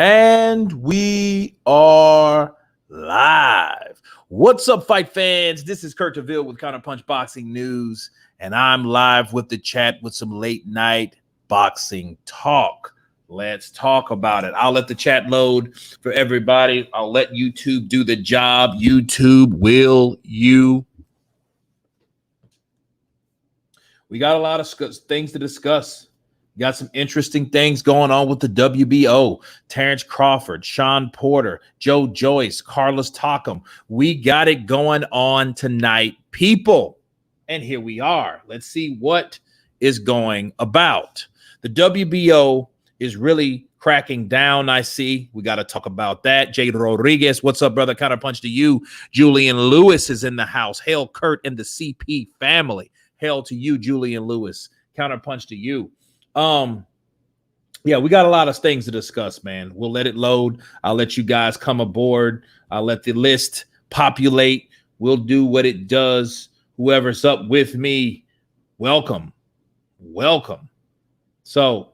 And we are live. What's up, fight fans? This is Kurt DeVille with Counterpunch Boxing News, and I'm live with the chat with some late night boxing talk. Let's talk about it. I'll let the chat load for everybody. I'll let YouTube do the job. YouTube, will you? We got a lot of things to discuss. Got some interesting things going on with the WBO. Terrence Crawford, Sean Porter, Joe Joyce, Carlos Takam. We got it going on tonight, people. And here we are. Let's see what is going about. The WBO is really cracking down, I see. We got to talk about that. Jade Rodriguez, what's up, brother? Counterpunch to you. Julian Lewis is in the house. Hail Kurt and the CP family. Hail to you, Julian Lewis. Counterpunch to you. Yeah, we got a lot of things to discuss, man. We'll let it load. I'll let you guys come aboard. I'll let the list populate. We'll do what it does. Whoever's up with me, welcome. Welcome. So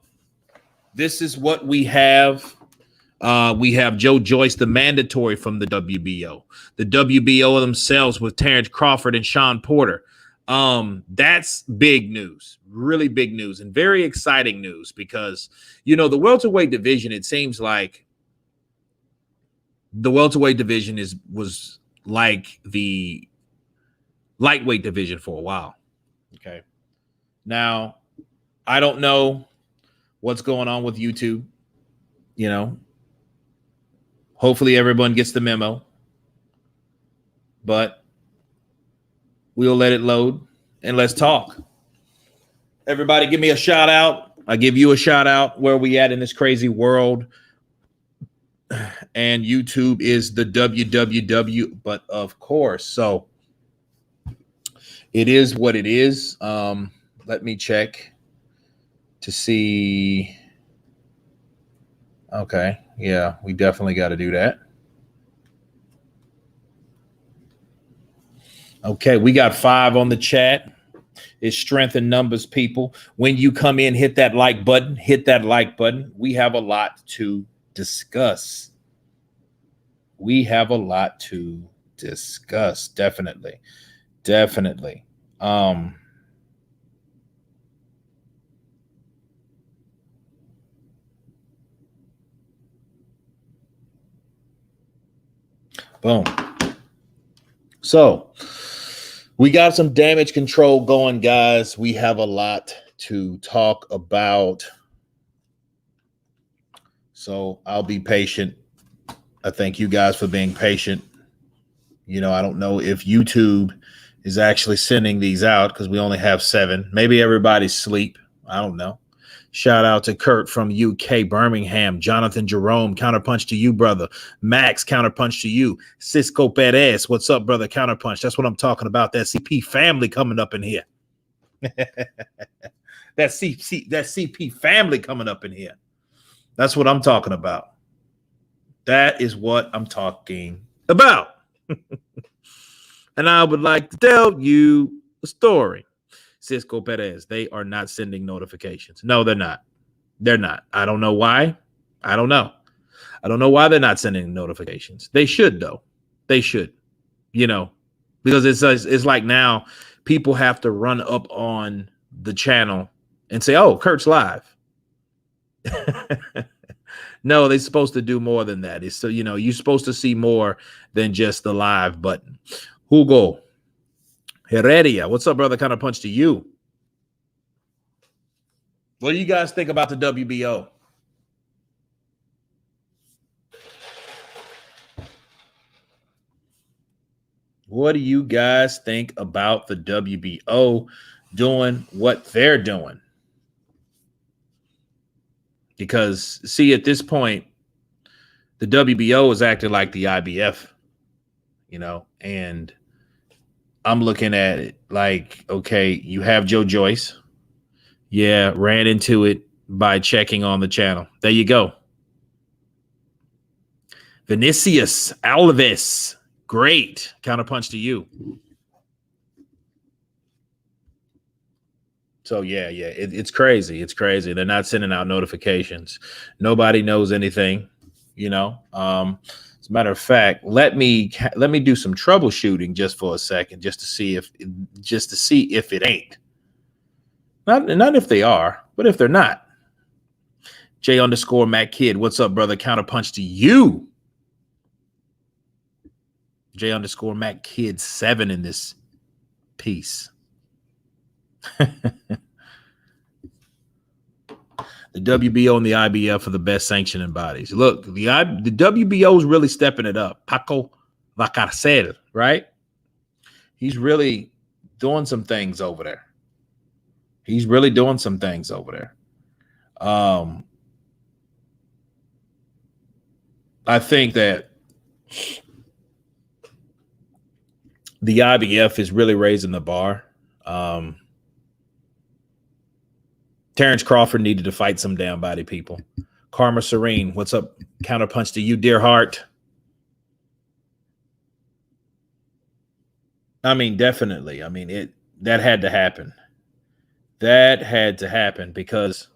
this is what we have. We have Joe Joyce, the mandatory from the WBO. The WBO themselves with Terrence Crawford and Sean Porter. That's big news, really big news, and very exciting news because, you know, the welterweight division, it seems like the welterweight division was like the lightweight division for a while. Okay. Now, I don't know what's going on with YouTube. You know, hopefully everyone gets the memo, but we'll let it load and let's talk. Everybody give me a shout out. I give you a shout out. Where we at in this crazy world? And YouTube is the www, but of course. So it is what it is. Let me check to see. Okay. Yeah, we definitely got to do that. Okay, we got 5 on the chat. It's strength in numbers, people. When you come in, hit that like button. Hit that like button. We have a lot to discuss. We have a lot to discuss. Definitely. Definitely. Boom. So we got some damage control going, guys. We have a lot to talk about. So I'll be patient. I thank you guys for being patient. You know, I don't know if YouTube is actually sending these out because we only have 7. Maybe everybody's asleep. I don't know. Shout out to Kurt from UK, Birmingham. Jonathan Jerome, counterpunch to you, brother. Max, counterpunch to you. Cisko Perez, what's up, brother? Counterpunch. That's what I'm talking about. That CP family coming up in here. that CP family coming up in here. That's what I'm talking about. That is what I'm talking about. And I would like to tell you a story. Cisko Perez, they are not sending notifications. No, they're not. They're not. I don't know why. I don't know. I don't know why they're not sending notifications. They should, though. They should, you know, because it's like now people have to run up on the channel and say, oh, Kurt's live. No, they're supposed to do more than that. It's so, you know, you're supposed to see more than just the live button. Hugo Heredia, what's up, brother? Counterpunch to you. What do you guys think about the WBO? What do you guys think about the WBO doing what they're doing? Because, see, at this point, the WBO is acting like the IBF, you know, and I'm looking at it like, okay, you have Joe Joyce. Yeah, ran into it by checking on the channel. There you go. Vinicius Alves. Great. Counterpunch to you. So, yeah, it's crazy. It's crazy. They're not sending out notifications. Nobody knows anything. you know. As a matter of fact, let me do some troubleshooting just for a second, just to see if it ain't. Not if they are, but if they're not. J_Mac Kid, what's up, brother? Counterpunch to you. J_Mac Kid 7 in this piece. The WBO and the IBF are the best sanctioning bodies. Look, the WBO is really stepping it up. Paco Vacarcel, right? He's really doing some things over there. I think that the IBF is really raising the bar. Terrence Crawford needed to fight some damn body, people. Karma Serene, what's up? Counterpunch to you, dear heart. I mean, definitely. I mean, that had to happen. That had to happen because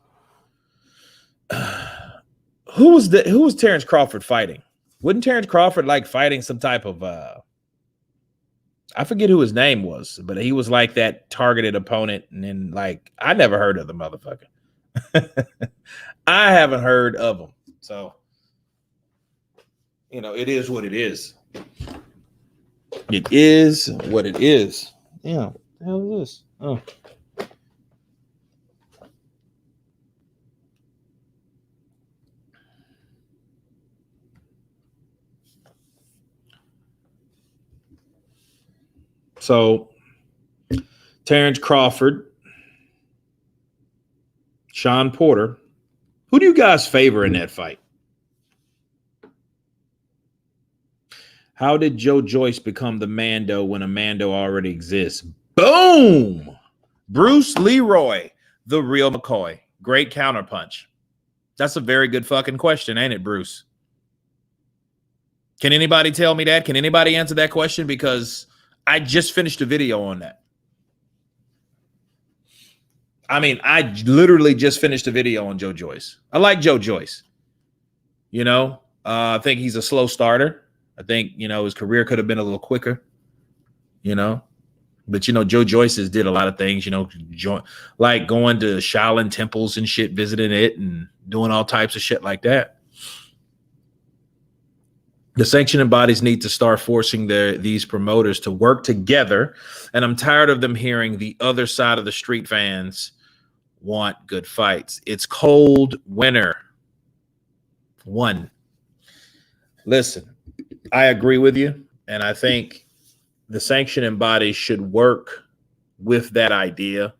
who was Terrence Crawford fighting? Wouldn't Terrence Crawford like fighting some type of I forget who his name was, but he was like that targeted opponent, and then like I never heard of the motherfucker. I haven't heard of him. So, you know, it is what it is. It is what it is. Yeah. What the hell is this? Oh. So, Terrence Crawford, Sean Porter. Who do you guys favor in that fight? How did Joe Joyce become the Mando when a Mando already exists? Boom! Bruce Leroy, the real McCoy. Great counterpunch. That's a very good fucking question, ain't it, Bruce? Can anybody tell me that? Can anybody answer that question? Because I just finished a video on that. I mean, I literally just finished a video on Joe Joyce. I like Joe Joyce. You know, I think he's a slow starter. I think, you know, his career could have been a little quicker, you know. But, you know, Joe Joyce did a lot of things, you know, like going to Shaolin temples and shit, visiting it and doing all types of shit like that. The sanctioning bodies need to start forcing these promoters to work together. And I'm tired of them hearing the other side of the street fans want good fights. It's cold winter. One. Listen, I agree with you. And I think the sanctioning bodies should work with that idea.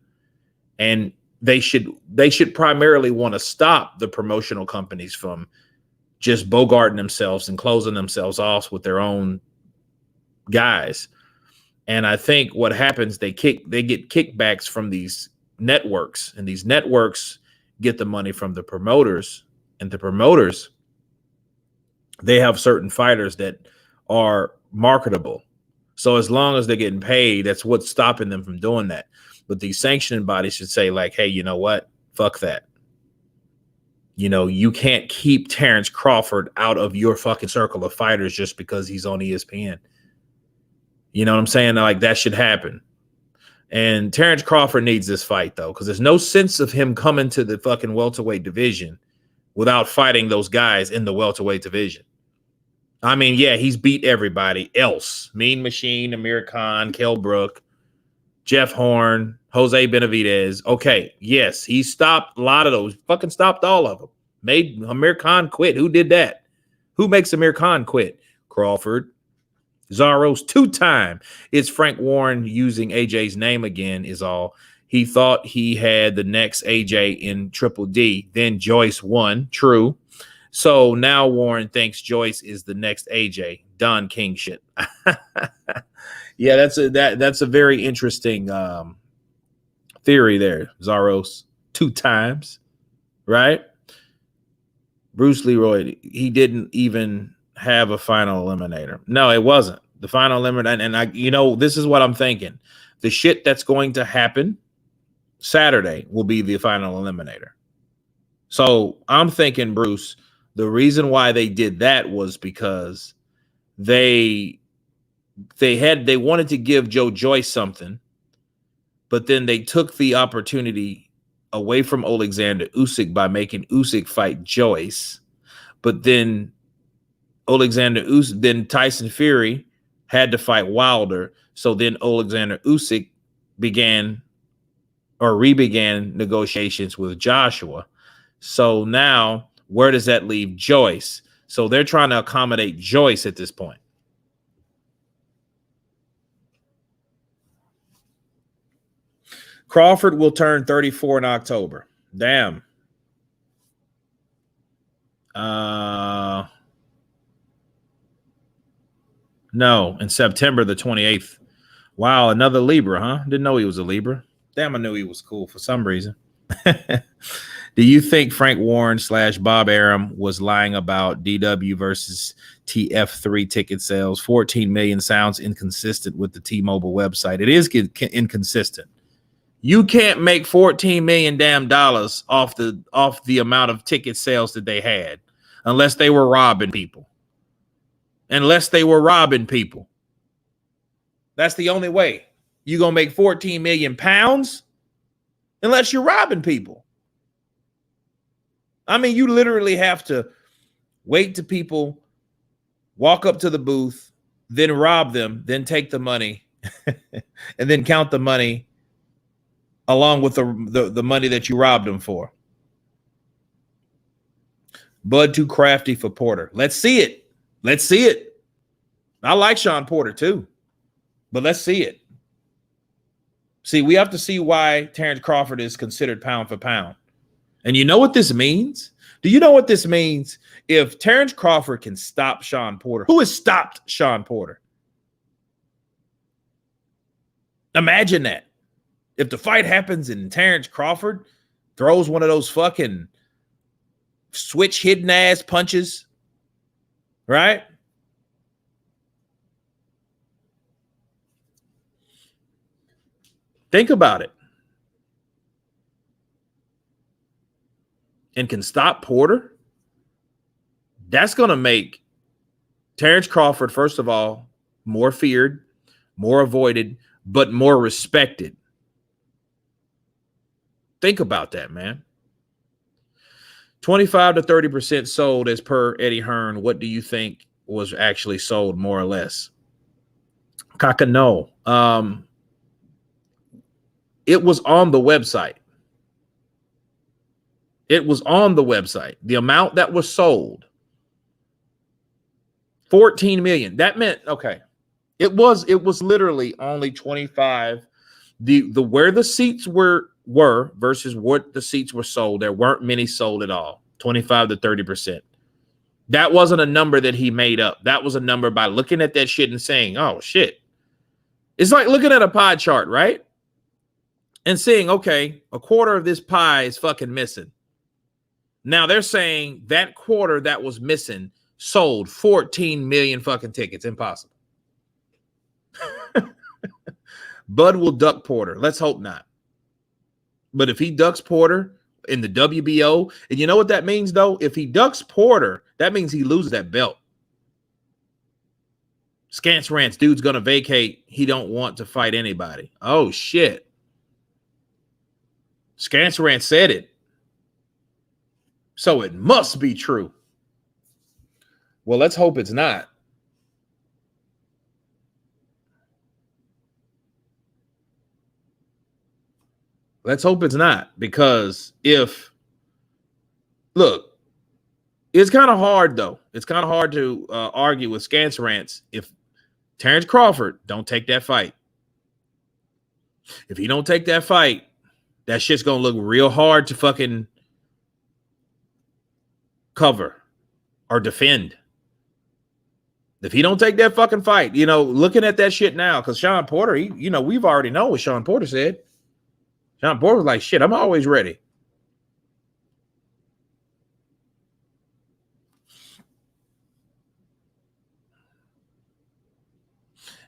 And they should primarily want to stop the promotional companies from just bogarting themselves and closing themselves off with their own guys. And I think what happens, they get kickbacks from these networks, and these networks get the money from the promoters, and the promoters, they have certain fighters that are marketable. So as long as they're getting paid, that's what's stopping them from doing that. But these sanctioning bodies should say like, hey, you know what? Fuck that. You know, you can't keep Terrence Crawford out of your fucking circle of fighters just because he's on ESPN. You know what I'm saying? Like, that should happen. And Terrence Crawford needs this fight, though, because there's no sense of him coming to the fucking welterweight division without fighting those guys in the welterweight division. I mean, yeah, he's beat everybody else. Mean Machine, Amir Khan, Kell Brook, Jeff Horn, Jose Benavidez. Okay, yes, he stopped a lot of those. Fucking stopped all of them. Made Amir Khan quit. Who did that? Who makes Amir Khan quit? Crawford. Zaros 2-time. It's Frank Warren using AJ's name again is all. He thought he had the next AJ in Triple D. Then Joyce won. True. So now Warren thinks Joyce is the next AJ. Don King shit. Yeah, that's a very interesting theory there, Zaros. 2 times, right? Bruce Leroy, he didn't even have a final eliminator. No, it wasn't. The final eliminator, and I, you know, this is what I'm thinking. The shit that's going to happen Saturday will be the final eliminator. So I'm thinking, Bruce, The reason why they did that was because they wanted to give Joe Joyce something, but then they took the opportunity away from Alexander Usyk by making Usyk fight Joyce. But then then Tyson Fury had to fight Wilder. So then Alexander Usyk re-began negotiations with Joshua. So now, where does that leave Joyce? So they're trying to accommodate Joyce at this point. Crawford will turn 34 in October. Damn. No, in September the 28th. Wow, another Libra, huh? Didn't know he was a Libra. Damn, I knew he was cool for some reason. Do you think Frank Warren / Bob Arum was lying about DW versus TF3 ticket sales? 14 million sounds inconsistent with the T-Mobile website. It is inconsistent. You can't make $14 million damn dollars off the amount of ticket sales that they had, unless they were robbing people. That's the only way you're gonna make 14 million pounds, unless you're robbing people. I mean, you literally have to wait till people walk up to the booth, then rob them, then take the money, and then count the money along with the money that you robbed them for. Bud too crafty for Porter. Let's see it. I like Sean Porter too, but let's see it. See, we have to see why Terrence Crawford is considered pound for pound. And you know what this means? Do you know what this means? If Terrence Crawford can stop Sean Porter, who has stopped Sean Porter? Imagine that. If the fight happens and Terrence Crawford throws one of those fucking switch hidden ass punches, right? Think about it. And can stop Porter, that's going to make Terrence Crawford, first of all, more feared, more avoided, but more respected. Think about that, man. 25 to 30% sold as per Eddie Hearn. What do you think was actually sold, more or less? Kaka, no. It was on the website. The amount that was sold, 14 million. That meant, okay, it was literally only 25. The where the seats were versus what the seats were sold, there weren't many sold at all. 25 to 30%. That wasn't a number that he made up. That was a number by looking at that shit and saying, oh shit. It's like looking at a pie chart, right? And saying, okay, a quarter of this pie is fucking missing. Now they're saying that quarter that was missing sold 14 million fucking tickets. Impossible. Bud will duck Porter. Let's hope not. But if he ducks Porter in the WBO, and you know what that means, though? If he ducks Porter, that means he loses that belt. Scance Rants, dude's going to vacate. He don't want to fight anybody. Oh, shit. Scance Rants said it. So it must be true. Well, let's hope it's not. Let's hope it's not, because look, it's kind of hard, though. It's kind of hard to argue with Scance Rants if Terrence Crawford don't take that fight. If he don't take that fight, that shit's going to look real hard to fucking cover or defend. If he don't take that fucking fight, looking at that shit now, because Sean Porter, we've already know what Sean Porter said. Sean Porter was like, shit, I'm always ready.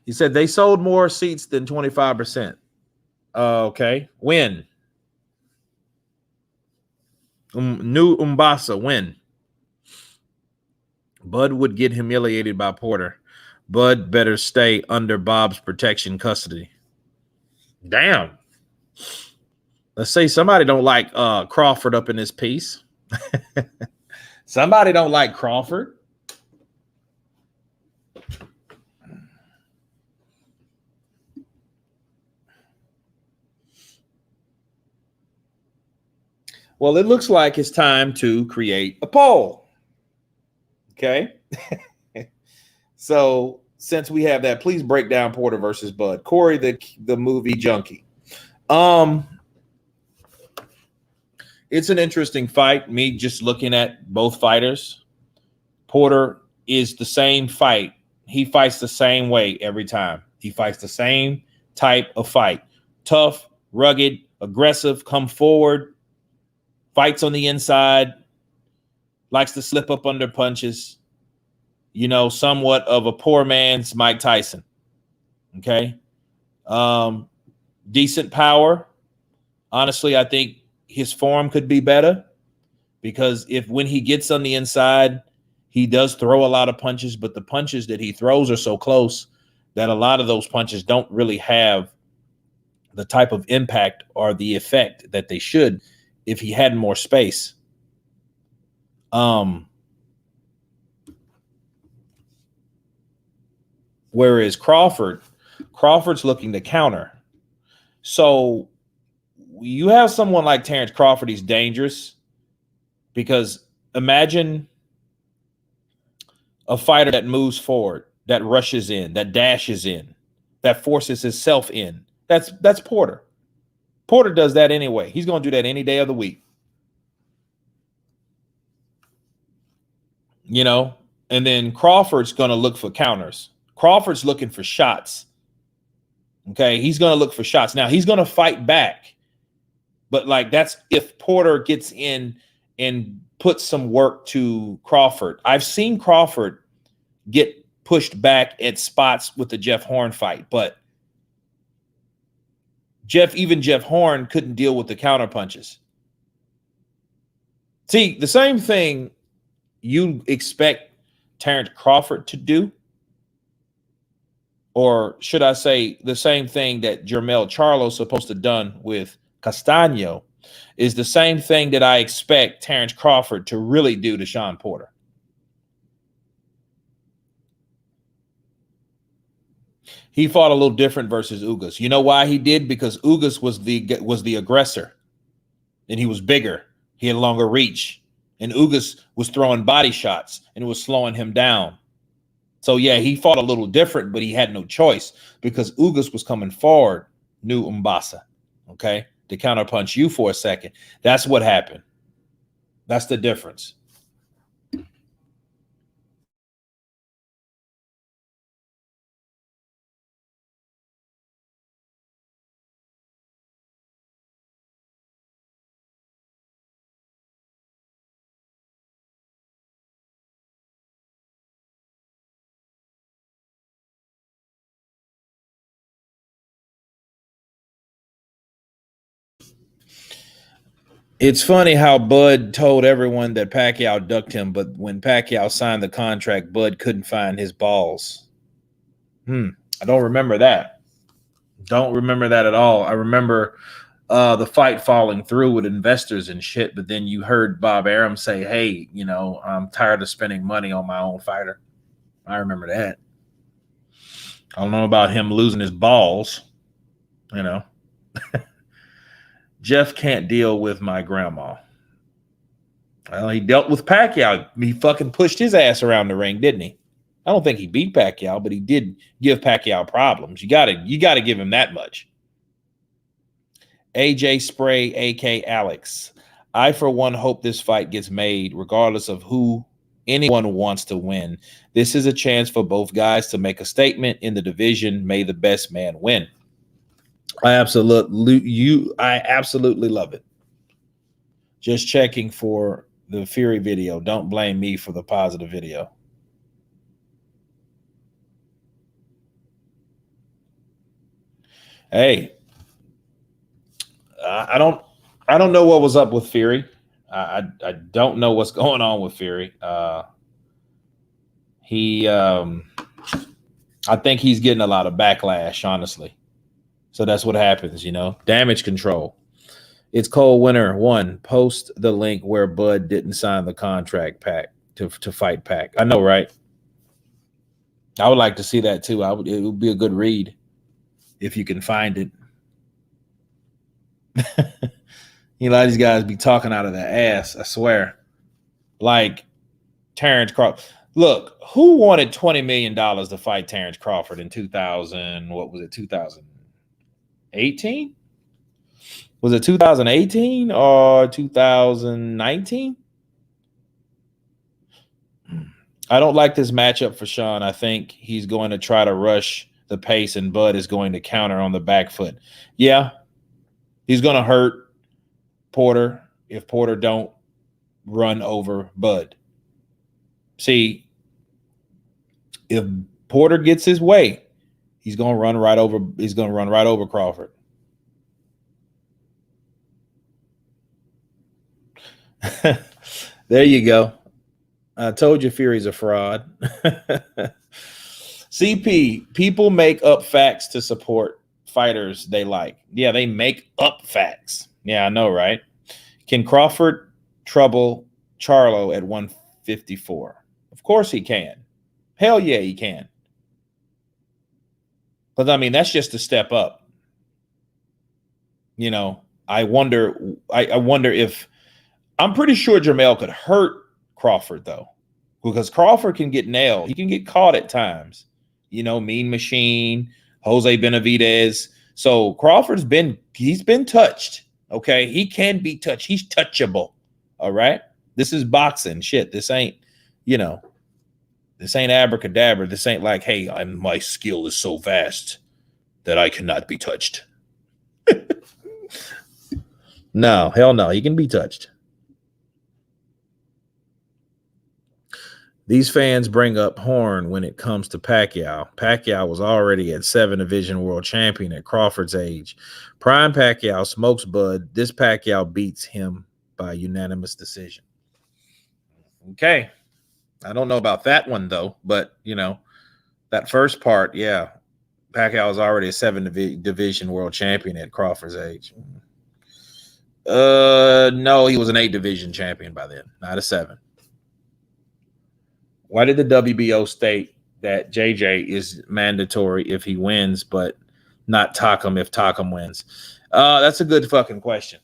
He said they sold more seats than 25%. Okay. When? New Mbassa, when? Bud would get humiliated by Porter. Bud better stay under Bob's protection custody. Damn. Let's say somebody don't like Crawford up in this piece. Somebody don't like Crawford. Well, it looks like it's time to create a poll. Okay. So since we have that, please break down Porter versus Bud. Corey, the movie junkie. It's an interesting fight. Me just looking at both fighters. Porter is the same fight. He fights the same way every time. He fights the same type of fight. Tough, rugged, aggressive, come forward, fights on the inside, likes to slip up under punches. You know, somewhat of a poor man's Mike Tyson. Okay. Decent power. Honestly, I think his form could be better because when he gets on the inside, he does throw a lot of punches, but the punches that he throws are so close that a lot of those punches don't really have the type of impact or the effect that they should if he had more space. Whereas Crawford's looking to counter. So you have someone like Terrence Crawford, he's dangerous because imagine a fighter that moves forward, that rushes in, that dashes in, that forces himself in. That's Porter. Porter does that anyway. He's going to do that any day of the week. You know, and then Crawford's going to look for counters. Crawford's looking for shots. Okay, he's going to look for shots. Now, he's going to fight back. But, like, that's if Porter gets in and puts some work to Crawford. I've seen Crawford get pushed back at spots with the Jeff Horn fight. But Jeff Horn couldn't deal with the counter punches. See, the same thing you expect Terrence Crawford to do, or should I say the same thing that Jermell Charlo's supposed to have done with Castaño, is the same thing that I expect Terrence Crawford to really do to Sean Porter. He fought a little different versus Ugas. You know why he did? Because Ugas was the aggressor, and he was bigger. He had longer reach, and Ugas was throwing body shots, and it was slowing him down. So, yeah, he fought a little different, but he had no choice because Ugas was coming forward, knew Mbassa, okay, to counterpunch you for a second. That's what happened. That's the difference. It's funny how Bud told everyone that Pacquiao ducked him, but when Pacquiao signed the contract, Bud couldn't find his balls. I don't remember that. Don't remember that at all. I remember the fight falling through with investors and shit, but then you heard Bob Arum say, hey, you know, I'm tired of spending money on my own fighter. I remember that. I don't know about him losing his balls, you know. Jeff can't deal with my grandma. Well, he dealt with Pacquiao. He fucking pushed his ass around the ring, didn't he? I don't think he beat Pacquiao, but he did give Pacquiao problems. You gotta give him that much. AJ Spray, AK Alex. I, for one, hope this fight gets made, regardless of who anyone wants to win. This is a chance for both guys to make a statement in the division. May the best man win. I absolutely love it. Just checking for the Fury video. Don't blame me for the positive video. Hey, I don't know what was up with Fury. I don't know what's going on with Fury. I think he's getting a lot of backlash, honestly. So that's what happens, damage control. It's Cold Winter 1. Post the link where Bud didn't sign the contract pack to fight Pac. I know, right? I would like to see that too. It would be a good read if you can find it. A lot of these guys be talking out of their ass, I swear. Like Terrence Crawford. Look, who wanted $20 million to fight Terrence Crawford in 2000? What was it, 2018? Was it 2018 or 2019? I don't like this matchup for Sean. I think he's going to try to rush the pace, and Bud is going to counter on the back foot. Yeah, he's going to hurt Porter if Porter don't run over Bud. See, if Porter gets his way, he's going to run right over. He's going to run right over Crawford. There you go. I told you Fury's a fraud. CP, people make up facts to support fighters they like. Yeah, they make up facts. Yeah, I know, right? Can Crawford trouble Charlo at 154? Of course he can. Hell yeah, he can. But I mean, that's just a step up. I wonder if I'm pretty sure Jermell could hurt Crawford, though, because Crawford can get nailed. He can get caught at times. Mean Machine, Jose Benavidez. So Crawford's he's been touched. Okay. He can be touched. He's touchable. All right. This is boxing shit. This ain't, this ain't abracadabra. This ain't like, hey, my skill is so vast that I cannot be touched. No, hell no. He can be touched. These fans bring up Horn when it comes to Pacquiao. Pacquiao was already at 7-division world champion at Crawford's age. Prime Pacquiao smokes Bud. This Pacquiao beats him by unanimous decision. Okay. I don't know about that one, though, but, that first part, yeah. Pacquiao was already a 7-division world champion at Crawford's age. No, he was an 8-division champion by then, not a 7. Why did the WBO state that JJ is mandatory if he wins, but not Takam if Takam wins? That's a good fucking question.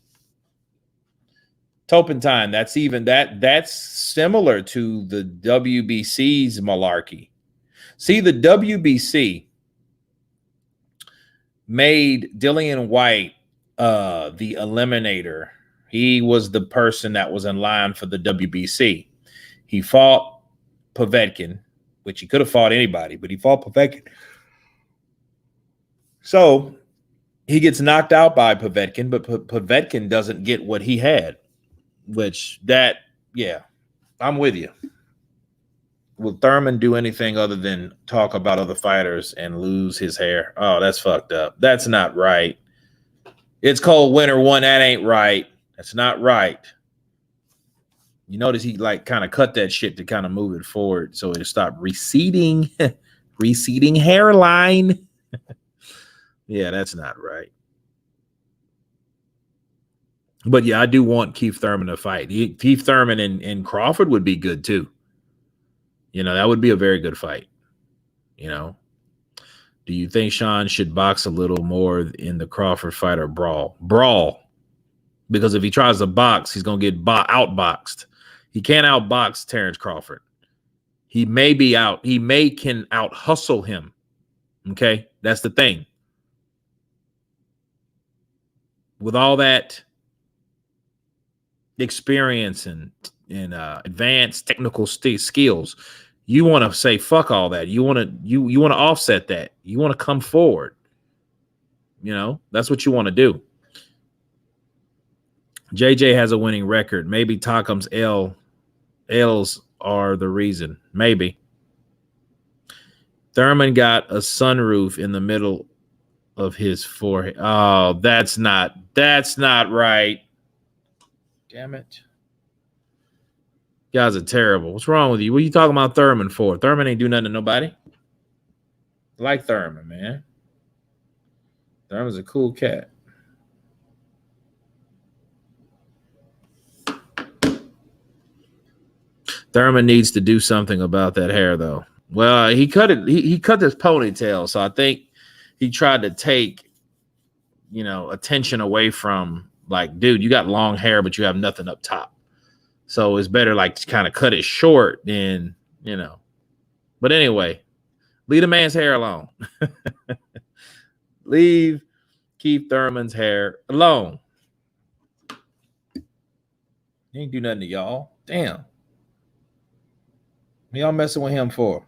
Topentine, that's similar to the WBC's malarkey. See, the WBC made Dillian White the eliminator. He was the person that was in line for the WBC. He fought Povetkin, which he could have fought anybody, but he fought Povetkin. So he gets knocked out by Povetkin, but Povetkin doesn't get what he had, I'm with you. Will Thurman do anything other than talk about other fighters and lose his hair? Oh, that's fucked up. That's not right. It's Cold Winter 1. That ain't right. That's not right. You notice he kind of cut that shit to kind of move it forward so it'll stop receding. Receding hairline. Yeah, that's not right. But yeah, I do want Keith Thurman to fight. Keith Thurman and Crawford would be good too. That would be a very good fight. Do you think Sean should box a little more in the Crawford fight or brawl? Brawl. Because if he tries to box, he's going to get outboxed. He can't outbox Terrence Crawford. He may be out. He can out hustle him. Okay. That's the thing. With all that experience and advanced technical skills, you want to say fuck all that. You want to offset that. You want to come forward. That's what you want to do. JJ has a winning record. Maybe Takam's L's are the reason. Maybe. Thurman got a sunroof in the middle of his forehead. Oh, that's not right. Damn it. Guys are terrible. What's wrong with you? What are you talking about Thurman for? Thurman ain't do nothing to nobody. I like Thurman, man. Thurman's a cool cat. Thurman needs to do something about that hair, though. Well, he cut it. He cut his ponytail, so I think he tried to take, attention away from, like, dude, you got long hair, but you have nothing up top. So it's better, like, to kind of cut it short than, But anyway, leave the man's hair alone. Leave Keith Thurman's hair alone. He ain't do nothing to y'all. Damn. What y'all messing with him for?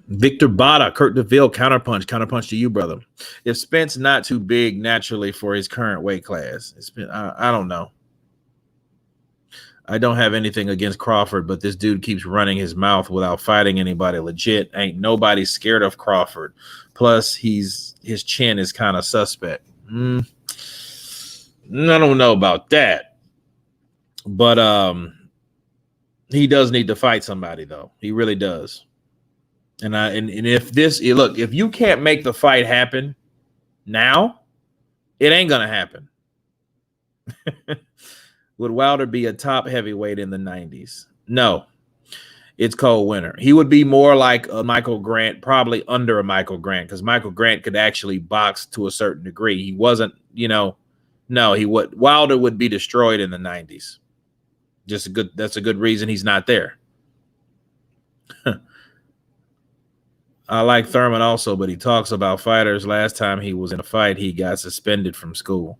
Victor Bada, Kurt DeVille, counterpunch. Counterpunch to you, brother. If Spence not too big naturally for his current weight class, I don't know. I don't have anything against Crawford, but this dude keeps running his mouth without fighting anybody legit. Ain't nobody scared of Crawford. Plus, his chin is kind of suspect. I don't know about that. But he does need to fight somebody, though. He really does. And if you can't make the fight happen now, it ain't gonna happen. Would Wilder be a top heavyweight in the 90s? No. It's cold winter. He would be more like a Michael Grant, probably under a Michael Grant, because Michael Grant could actually box to a certain degree. He wasn't, no, he would. Wilder would be destroyed in the 90s. That's a good reason he's not there. I like Thurman also, but he talks about fighters. Last time he was in a fight, he got suspended from school.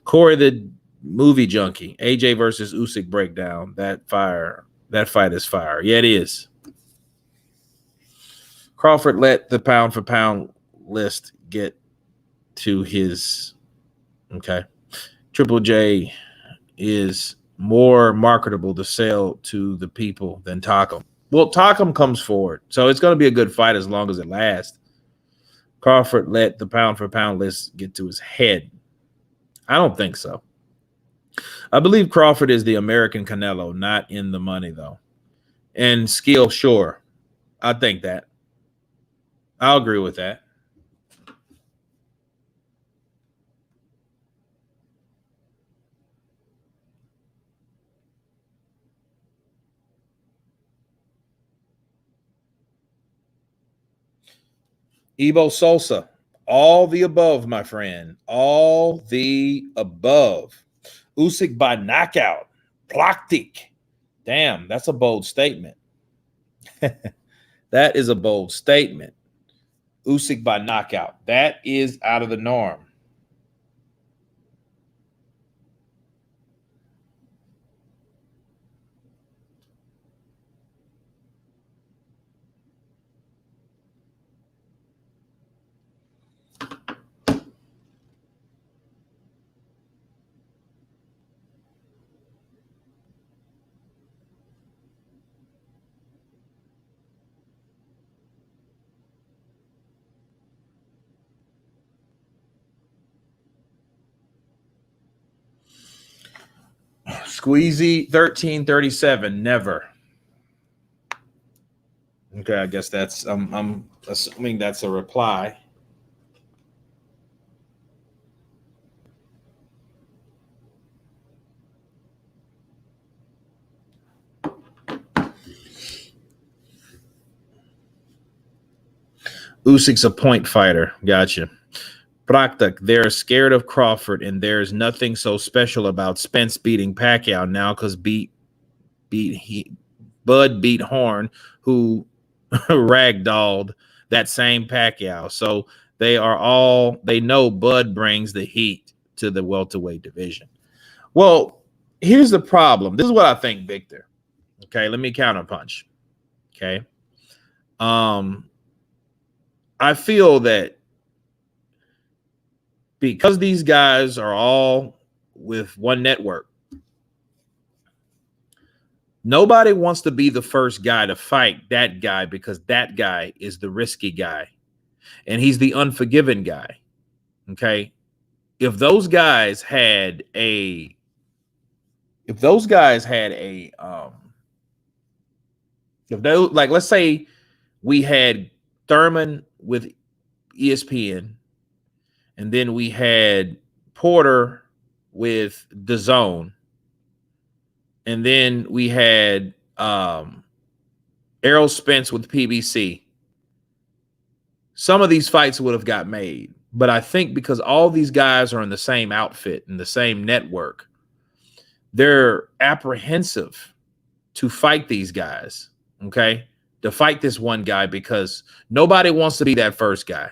Corey the movie junkie. AJ versus Usyk breakdown. That fight is fire. Yeah, it is. Crawford let the pound for pound list get to his. Okay. Triple J is more marketable to sell to the people than Takum. Well, Takum comes forward, so it's going to be a good fight as long as it lasts. Crawford let the pound for pound list get to his head. I don't think so. I believe Crawford is the American Canelo, not in the money, though. And skill, sure. I think that. I'll agree with that. Ebo Sosa, all the above, my friend. All the above. Usyk by knockout. Plaktik. Damn, that's a bold statement. That is a bold statement. Usyk by knockout. That is out of the norm. Squeezy 1337, never. Okay, I guess that's I'm assuming that's a reply. Usyk's a point fighter. Gotcha. Praktak, they're scared of Crawford, and there's nothing so special about Spence beating Pacquiao now because Bud beat Horn, who ragdolled that same Pacquiao. So they know Bud brings the heat to the welterweight division. Well, here's the problem. This is what I think, Victor. Okay, let me counterpunch. Okay. I feel that because these guys are all with one network, nobody wants to be the first guy to fight that guy because that guy is the risky guy. and he's the unforgiven guy. Okay. If those guys had a, if those, like, let's say we had Thurman with ESPN, and then we had Porter with DAZN, and then we had Errol Spence with PBC. Some of these fights would have got made, but I think because all these guys are in the same outfit and the same network, they're apprehensive to fight these guys, okay? To fight this one guy because nobody wants to be that first guy.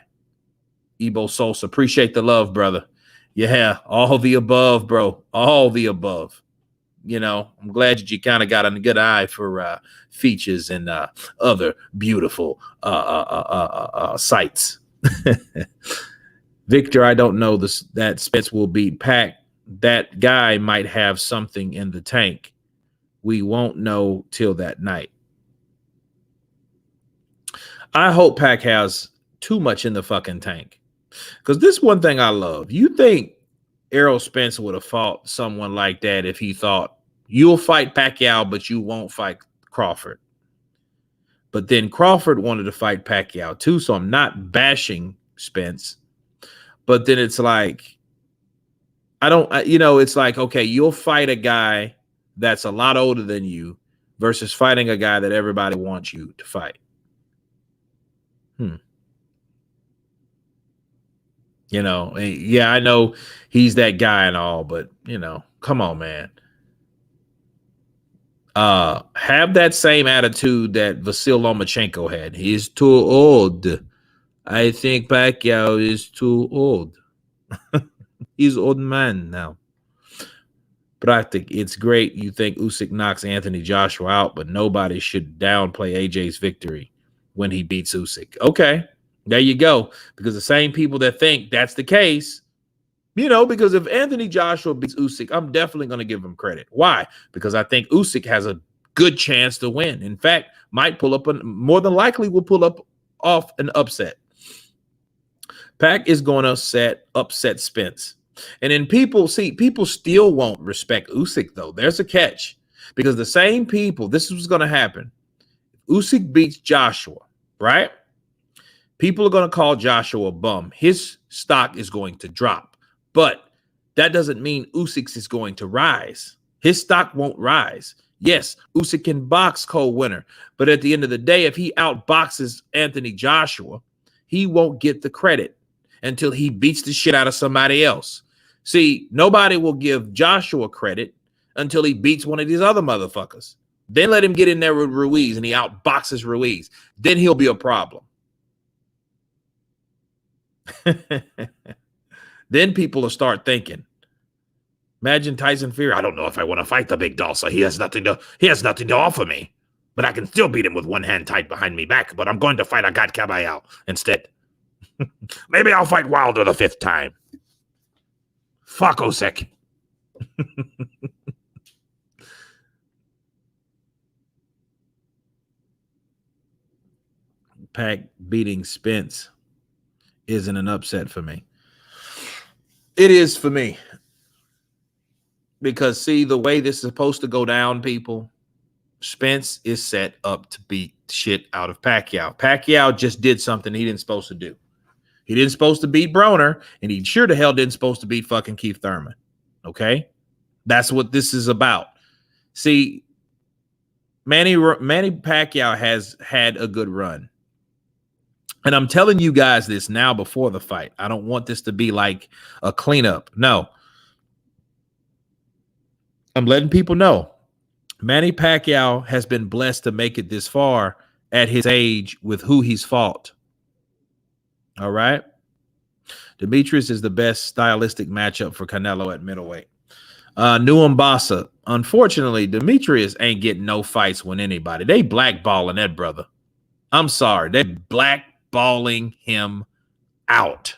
Ebo Sosa, appreciate the love, brother. Yeah, all the above, bro. All the above. You know, I'm glad that you kind of got a good eye for features and other beautiful sites. Victor, I don't know this, that Spence will beat Pac. That guy might have something in the tank. We won't know till that night. I hope Pac has too much in the fucking tank. Because this one thing I love. You think Errol Spence would have fought someone like that if he thought, you'll fight Pacquiao, but you won't fight Crawford. But then Crawford wanted to fight Pacquiao too, so I'm not bashing Spence. But then it's like, it's like, okay, you'll fight a guy that's a lot older than you versus fighting a guy that everybody wants you to fight. You know, yeah, I know he's that guy and all, but, you know, come on, man. Have that same attitude that Vasyl Lomachenko had. He's too old. I think Pacquiao is too old. He's an old man now. Practic, it's great. You think Usyk knocks Anthony Joshua out, but nobody should downplay AJ's victory when he beats Usyk. Okay, there you go. Because the same people that think that's the case, you know, because if Anthony Joshua beats Usyk, I'm definitely going to give him credit. Why? Because I think Usyk has a good chance to win. In fact, might pull up, more than likely will pull up off an upset. Pac is going to upset Spence. And then people still won't respect Usyk, though. There's a catch. Because the same people, this is what's going to happen. Usyk beats Joshua, right? People are going to call Joshua a bum. His stock is going to drop. But that doesn't mean Usyk's is going to rise. His stock won't rise. Yes, Usyk can box Cole Winner. But at the end of the day, if he outboxes Anthony Joshua, he won't get the credit until he beats the shit out of somebody else. See, nobody will give Joshua credit until he beats one of these other motherfuckers. Then let him get in there with Ruiz and he outboxes Ruiz. Then he'll be a problem. Then people will start thinking, imagine Tyson Fury. I don't know if I want to fight the big Dulce. He has nothing to offer me, but I can still beat him with one hand tied behind me back. But I'm going to fight Agat Kabayel instead. Maybe I'll fight Wilder the 5th time. Fuck Usyk. Pac beating Spence isn't an upset for me. It is for me. Because, see, the way this is supposed to go down, people, Spence is set up to beat shit out of Pacquiao. Pacquiao just did something he didn't supposed to do. He didn't supposed to beat Broner, and he sure the hell didn't supposed to beat fucking Keith Thurman. Okay? That's what this is about. See, Manny Pacquiao has had a good run. And I'm telling you guys this now before the fight. I don't want this to be like a cleanup. No. I'm letting people know. Manny Pacquiao has been blessed to make it this far at his age with who he's fought. All right. Demetrius is the best stylistic matchup for Canelo at middleweight. New Mbassa. Unfortunately, Demetrius ain't getting no fights with anybody. They blackballing that brother. I'm sorry. They're blackballing him out.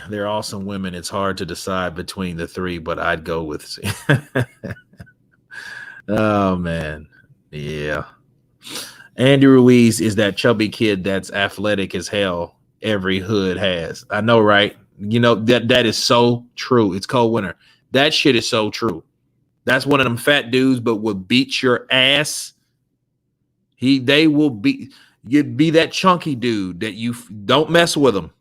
They're awesome women. It's hard to decide between the three, but I'd go with. Oh man, yeah. Andy Ruiz is that chubby kid that's athletic as hell. Every hood has. I know, right? You know that is so true. It's cold winter. That shit is so true. That's one of them fat dudes, but will beat your ass. They will be. You'd be that chunky dude that you don't mess with him.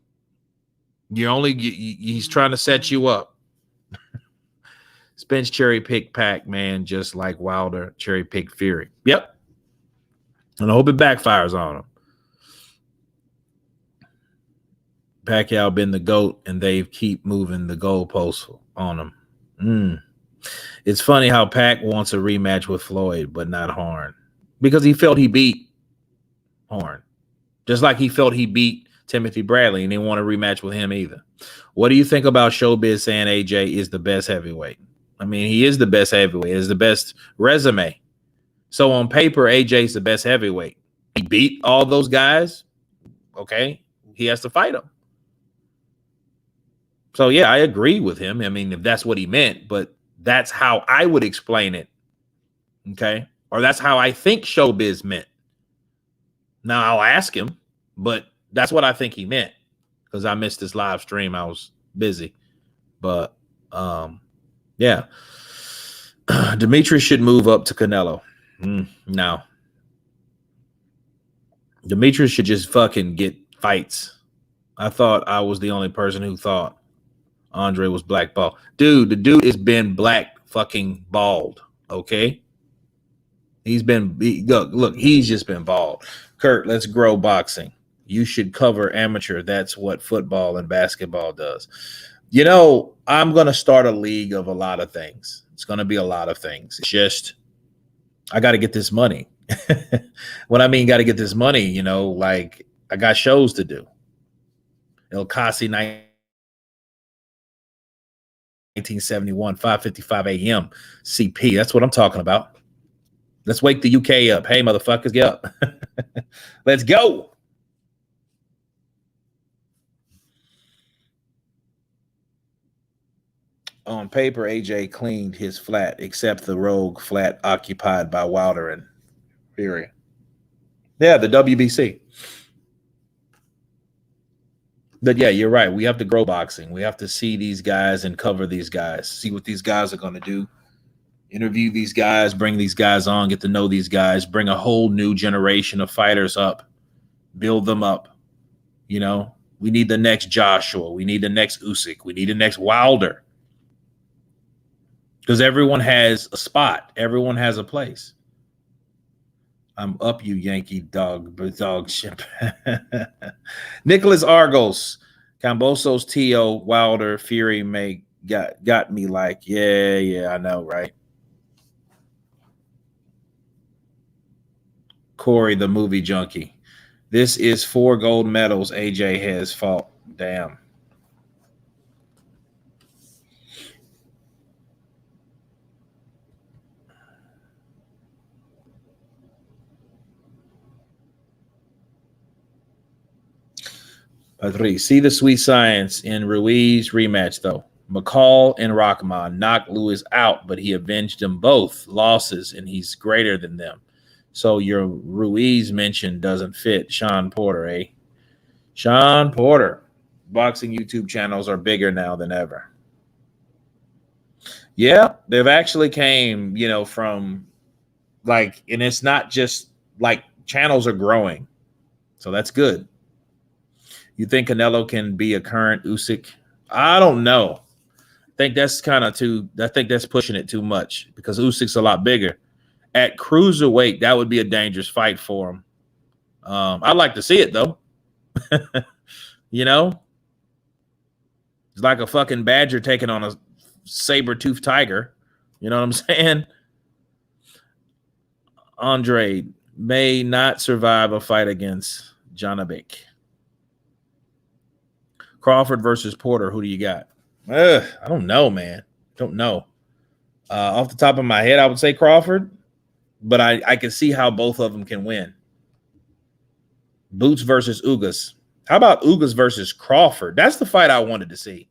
He's trying to set you up. Spence cherry pick Pac, man, just like Wilder cherry pick Fury. Yep. And I hope it backfires on him. Pacquiao been the GOAT, and they keep moving the goalposts on him. It's funny how Pac wants a rematch with Floyd, but not Horn. Because he felt he beat Horn. Just like he felt he beat Timothy Bradley, and didn't want a rematch with him either. What do you think about Showbiz saying AJ is the best heavyweight? I mean, he is the best heavyweight. It's the best resume. So on paper, AJ's the best heavyweight. He beat all those guys. Okay. He has to fight them. So, yeah, I agree with him. I mean, if that's what he meant, but that's how I would explain it. Okay. Or that's how I think Showbiz meant. Now, I'll ask him, but that's what I think he meant, because I missed this live stream. I was busy. But, yeah. Demetrius should move up to Canelo. No. Demetrius should just fucking get fights. I thought I was the only person who thought Andre was blackballed. Dude, the dude has been black fucking bald, okay? Look, he's just been bald. Kurt, let's grow boxing. You should cover amateur. That's what football and basketball does. You know, I'm going to start a league of a lot of things. It's going to be a lot of things. It's just, I got to get this money. What I mean, got to get this money, you know, like I got shows to do. El Kasi 1971, 5:55 a.m. CP. That's what I'm talking about. Let's wake the UK up. Hey, motherfuckers, get up. Let's go. On paper, AJ cleaned his flat, except the rogue flat occupied by Wilder and Fury. Yeah, the WBC. But yeah, you're right. We have to grow boxing. We have to see these guys and cover these guys, see what these guys are going to do, interview these guys, bring these guys on, get to know these guys, bring a whole new generation of fighters up, build them up. You know, we need the next Joshua. We need the next Usyk. We need the next Wilder. Because everyone has a spot. Everyone has a place. I'm up, you Yankee dog ship. Nicholas Argyros, Kambosos, T.O., Wilder, Fury got me like, yeah, I know, right? Corey, the movie junkie. This is 4 gold medals AJ has fought. Damn. Patrice, see the sweet science in Ruiz rematch, though. McCall and Rahman knocked Lewis out, but he avenged them both losses, and he's greater than them. So your Ruiz mention doesn't fit. Sean Porter, eh? Sean Porter. Boxing YouTube channels are bigger now than ever. Yeah, they've actually came, you know, from like, and it's not just like channels are growing. So that's good. You think Canelo can be a current Usyk? I don't know. I think that's kind of I think that's pushing it too much, because Usyk's a lot bigger. At cruiserweight, that would be a dangerous fight for him. I'd like to see it, though. You know? It's like a fucking badger taking on a saber-toothed tiger. You know what I'm saying? Andre may not survive a fight against Janabek. Crawford versus Porter. Who do you got? I don't know, man. Don't know. Off the top of my head, I would say Crawford, but I can see how both of them can win. Boots versus Ugas. How about Ugas versus Crawford? That's the fight I wanted to see.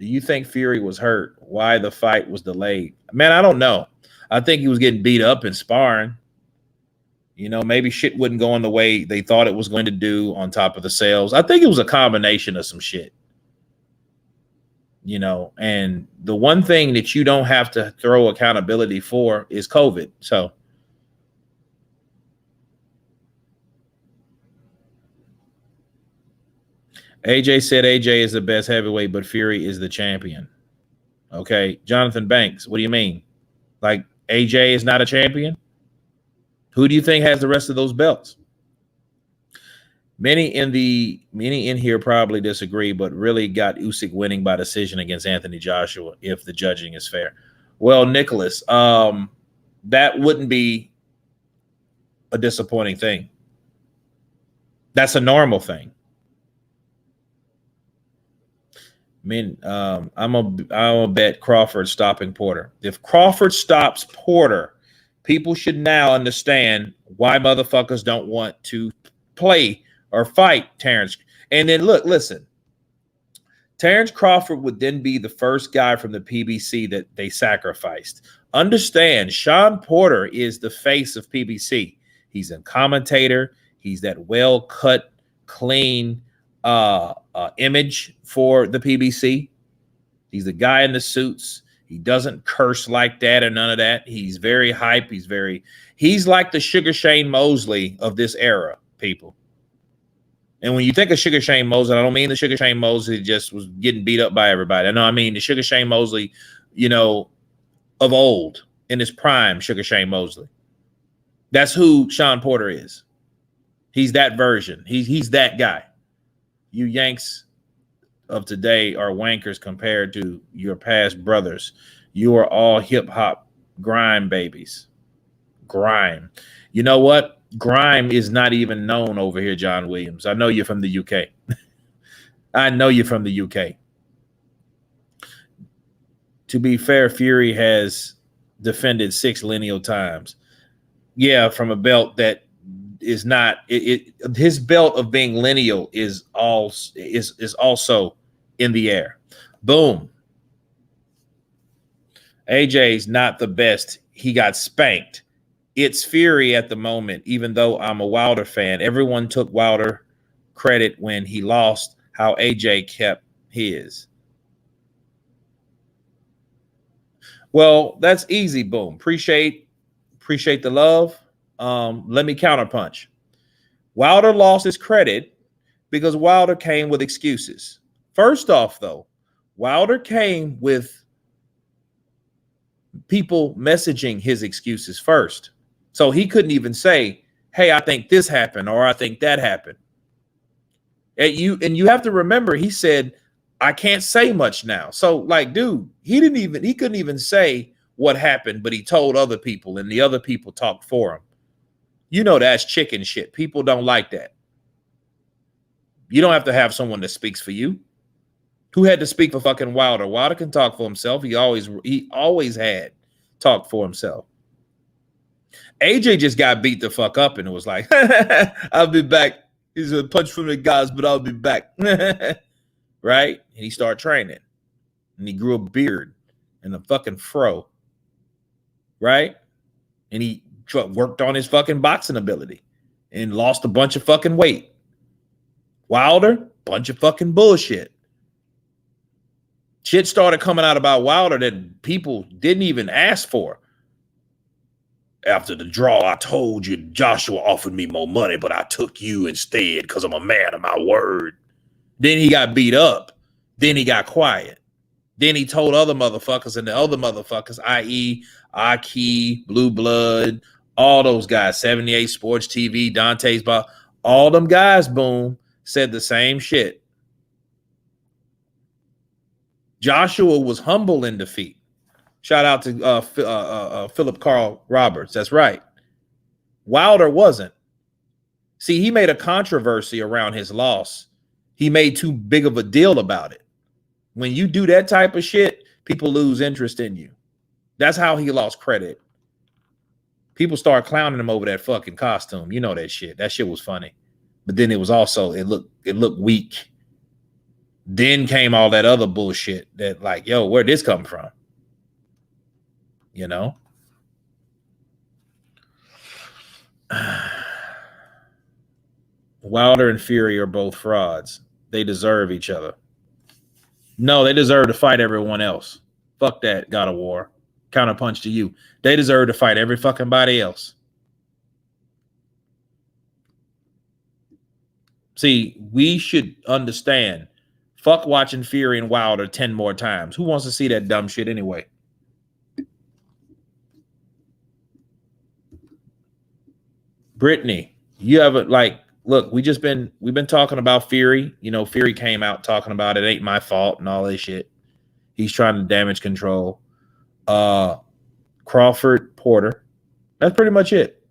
Do you think Fury was hurt? Why the fight was delayed? Man, I don't know. I think he was getting beat up in sparring. You know, maybe shit wouldn't go in the way they thought it was going to do on top of the sales. I think it was a combination of some shit. You know, and the one thing that you don't have to throw accountability for is COVID. So AJ said AJ is the best heavyweight, but Fury is the champion. Okay. Jonathan Banks, what do you mean? Like AJ is not a champion? Who do you think has the rest of those belts? Many in here probably disagree, but really got Usyk winning by decision against Anthony Joshua if the judging is fair. Well, Nicholas, that wouldn't be a disappointing thing. That's a normal thing. I mean, I'm a bet Crawford stopping Porter. If Crawford stops Porter, people should now understand why motherfuckers don't want to play or fight Terrence. And then listen, Terrence Crawford would then be the first guy from the PBC that they sacrificed. Understand, Sean Porter is the face of PBC. He's a commentator. He's that well-cut, clean image for the PBC. He's the guy in the suits. He doesn't curse like that or none of that. He's very hype. He's like the Sugar Shane Mosley of this era, people. And when you think of Sugar Shane Mosley, I don't mean the Sugar Shane Mosley just was getting beat up by everybody. I mean the Sugar Shane Mosley, you know, of old, in his prime, Sugar Shane Mosley. That's who Sean Porter is. He's that version. He's that guy. You Yanks of today are wankers compared to your past brothers. You are all hip-hop grime babies. Grime. You know what? Grime is not even known over here, John Williams. I know you're from the UK. I know you're from the UK. To be fair, Fury has defended 6 lineal times. Yeah, from a belt that is not his belt of being lineal is also in the air. Boom. AJ's not the best. He got spanked. It's Fury at the moment, even though I'm a Wilder fan. Everyone took Wilder credit when he lost, how AJ kept his. Well, that's easy. Boom. Appreciate the love. Let me counterpunch. Wilder lost his credit because Wilder came with excuses. First off, though, Wilder came with people messaging his excuses first. So he couldn't even say, hey, I think this happened or I think that happened. And you have to remember, he said, I can't say much now. So, like, dude, he couldn't even say what happened, but he told other people and the other people talked for him. You know, that's chicken shit. People don't like that. You don't have to have someone that speaks for you. Who had to speak for fucking Wilder? Wilder can talk for himself. He always had talked for himself. AJ just got beat the fuck up and it was like, I'll be back. He's a punch from the guys, but I'll be back. Right? And he started training. And he grew a beard and a fucking fro. Right? And he worked on his fucking boxing ability and lost a bunch of fucking weight. Wilder, bunch of fucking bullshit. Shit started coming out about Wilder that people didn't even ask for. After the draw, I told you Joshua offered me more money, but I took you instead because I'm a man of my word. Then he got beat up. Then he got quiet. Then he told other motherfuckers, and the other motherfuckers, i.e. Aki, Blue Blood, all those guys, 78 Sports TV, Dante's Bar, all them guys, boom, said the same shit. Joshua was humble in defeat. Shout out to Philip Carl Roberts. That's right. Wilder wasn't. See, he made a controversy around his loss. He made too big of a deal about it. When you do that type of shit, people lose interest in you. That's how he lost credit. People start clowning him over that fucking costume. You know that shit. That shit was funny. But then it was also, it looked weak. Then came all that other bullshit that like, yo, where'd this come from? You know? Wilder and Fury are both frauds. They deserve each other. No, they deserve to fight everyone else. Fuck that, God of War. Counterpunch to you. They deserve to fight every fucking body else. See, we should understand. Fuck watching Fury and Wilder 10 more times. Who wants to see that dumb shit anyway? Brittany, you haven't like, look, we've been talking about Fury. You know, Fury came out talking about it ain't my fault and all this shit. He's trying to damage control. Crawford Potter. That's pretty much it.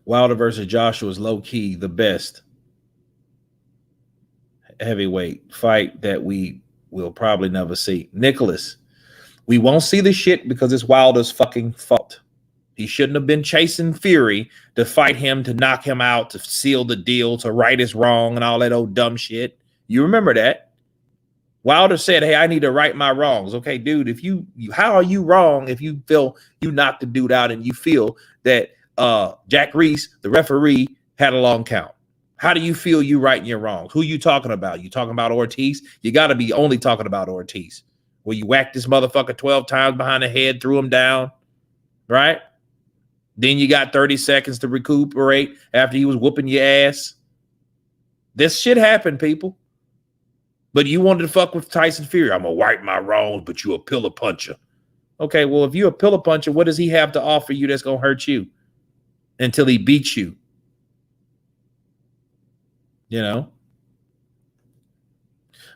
Wilder versus Joshua is low key the best heavyweight fight that we will probably never see. Nicholas, we won't see the shit because it's Wilder's fucking fault. He shouldn't have been chasing Fury to fight him, to knock him out, to seal the deal, to right his wrong and all that old dumb shit. You remember that? Wilder said, hey, I need to right my wrongs. Okay, dude, if you how are you wrong if you feel you knocked the dude out and you feel that Jack Reese, the referee, had a long count? How do you feel you righting your wrongs? Who you talking about? You talking about Ortiz? You got to be only talking about Ortiz. Where you whacked this motherfucker 12 times behind the head, threw him down, right? Then you got 30 seconds to recuperate after he was whooping your ass. This shit happened, people. But you wanted to fuck with Tyson Fury. I'm going to right my wrongs, but you a pillar puncher. Okay, well, if you're a pillar puncher, what does he have to offer you that's going to hurt you until he beats you? You know?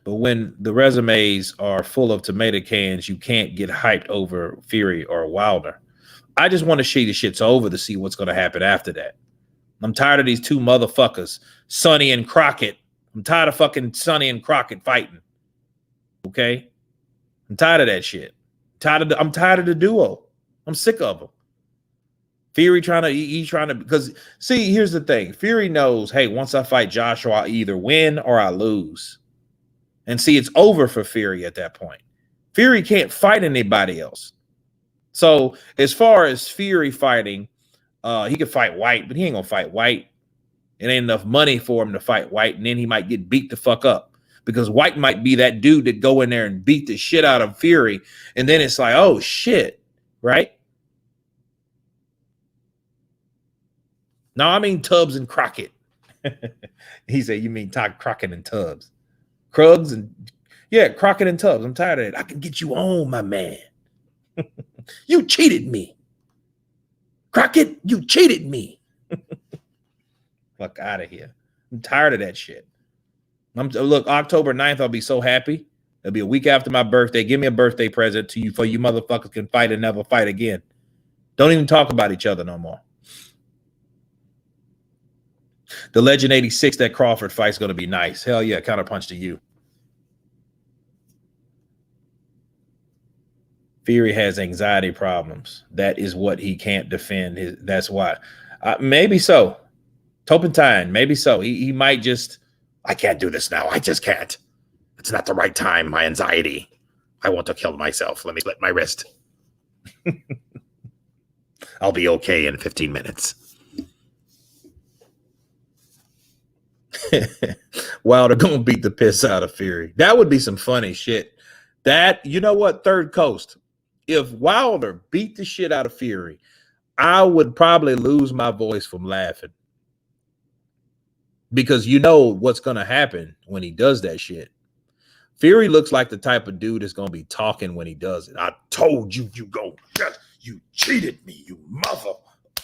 But when the resumes are full of tomato cans, you can't get hyped over Fury or Wilder. I just want to see the shit's over to see what's going to happen after that. I'm tired of these two motherfuckers, Sonny and Crockett. I'm tired of fucking Sonny and Crockett fighting. Okay? I'm tired of that shit. I'm tired of the duo. I'm sick of them. Fury he's trying to, because see, here's the thing. Fury knows, hey, once I fight Joshua, I either win or I lose. And see, it's over for Fury at that point. Fury can't fight anybody else. So as far as Fury fighting, he could fight White, but he ain't gonna fight White. It ain't enough money for him to fight White, and then he might get beat the fuck up because White might be that dude that go in there and beat the shit out of Fury, and then it's like, oh shit, right? No, I mean Tubbs and Crockett. He said, you mean Todd Crockett and Tubbs. Krugs and, yeah, Crockett and Tubbs. I'm tired of it. I can get you on, my man. You cheated me. Crockett, you cheated me. Fuck out of here. I'm tired of that shit. Look, October 9th, I'll be so happy. It'll be a week after my birthday. Give me a birthday present to you for you motherfuckers can fight and never fight again. Don't even talk about each other no more. The Legend 86, that Crawford fight's going to be nice. Hell yeah, counterpunch to you. Fury has anxiety problems. That is what he can't defend. That's why. Maybe so. Turpentine, maybe so. He might just, I can't do this now. I just can't. It's not the right time. My anxiety. I want to kill myself. Let me split my wrist. I'll be okay in 15 minutes. Wilder gonna beat the piss out of Fury. That would be some funny shit. That, you know what, Third Coast, if Wilder beat the shit out of Fury, I would probably lose my voice from laughing. Because you know what's gonna happen when he does that shit. Fury looks like the type of dude that's gonna be talking when he does it. I told you, you cheated me, you mother.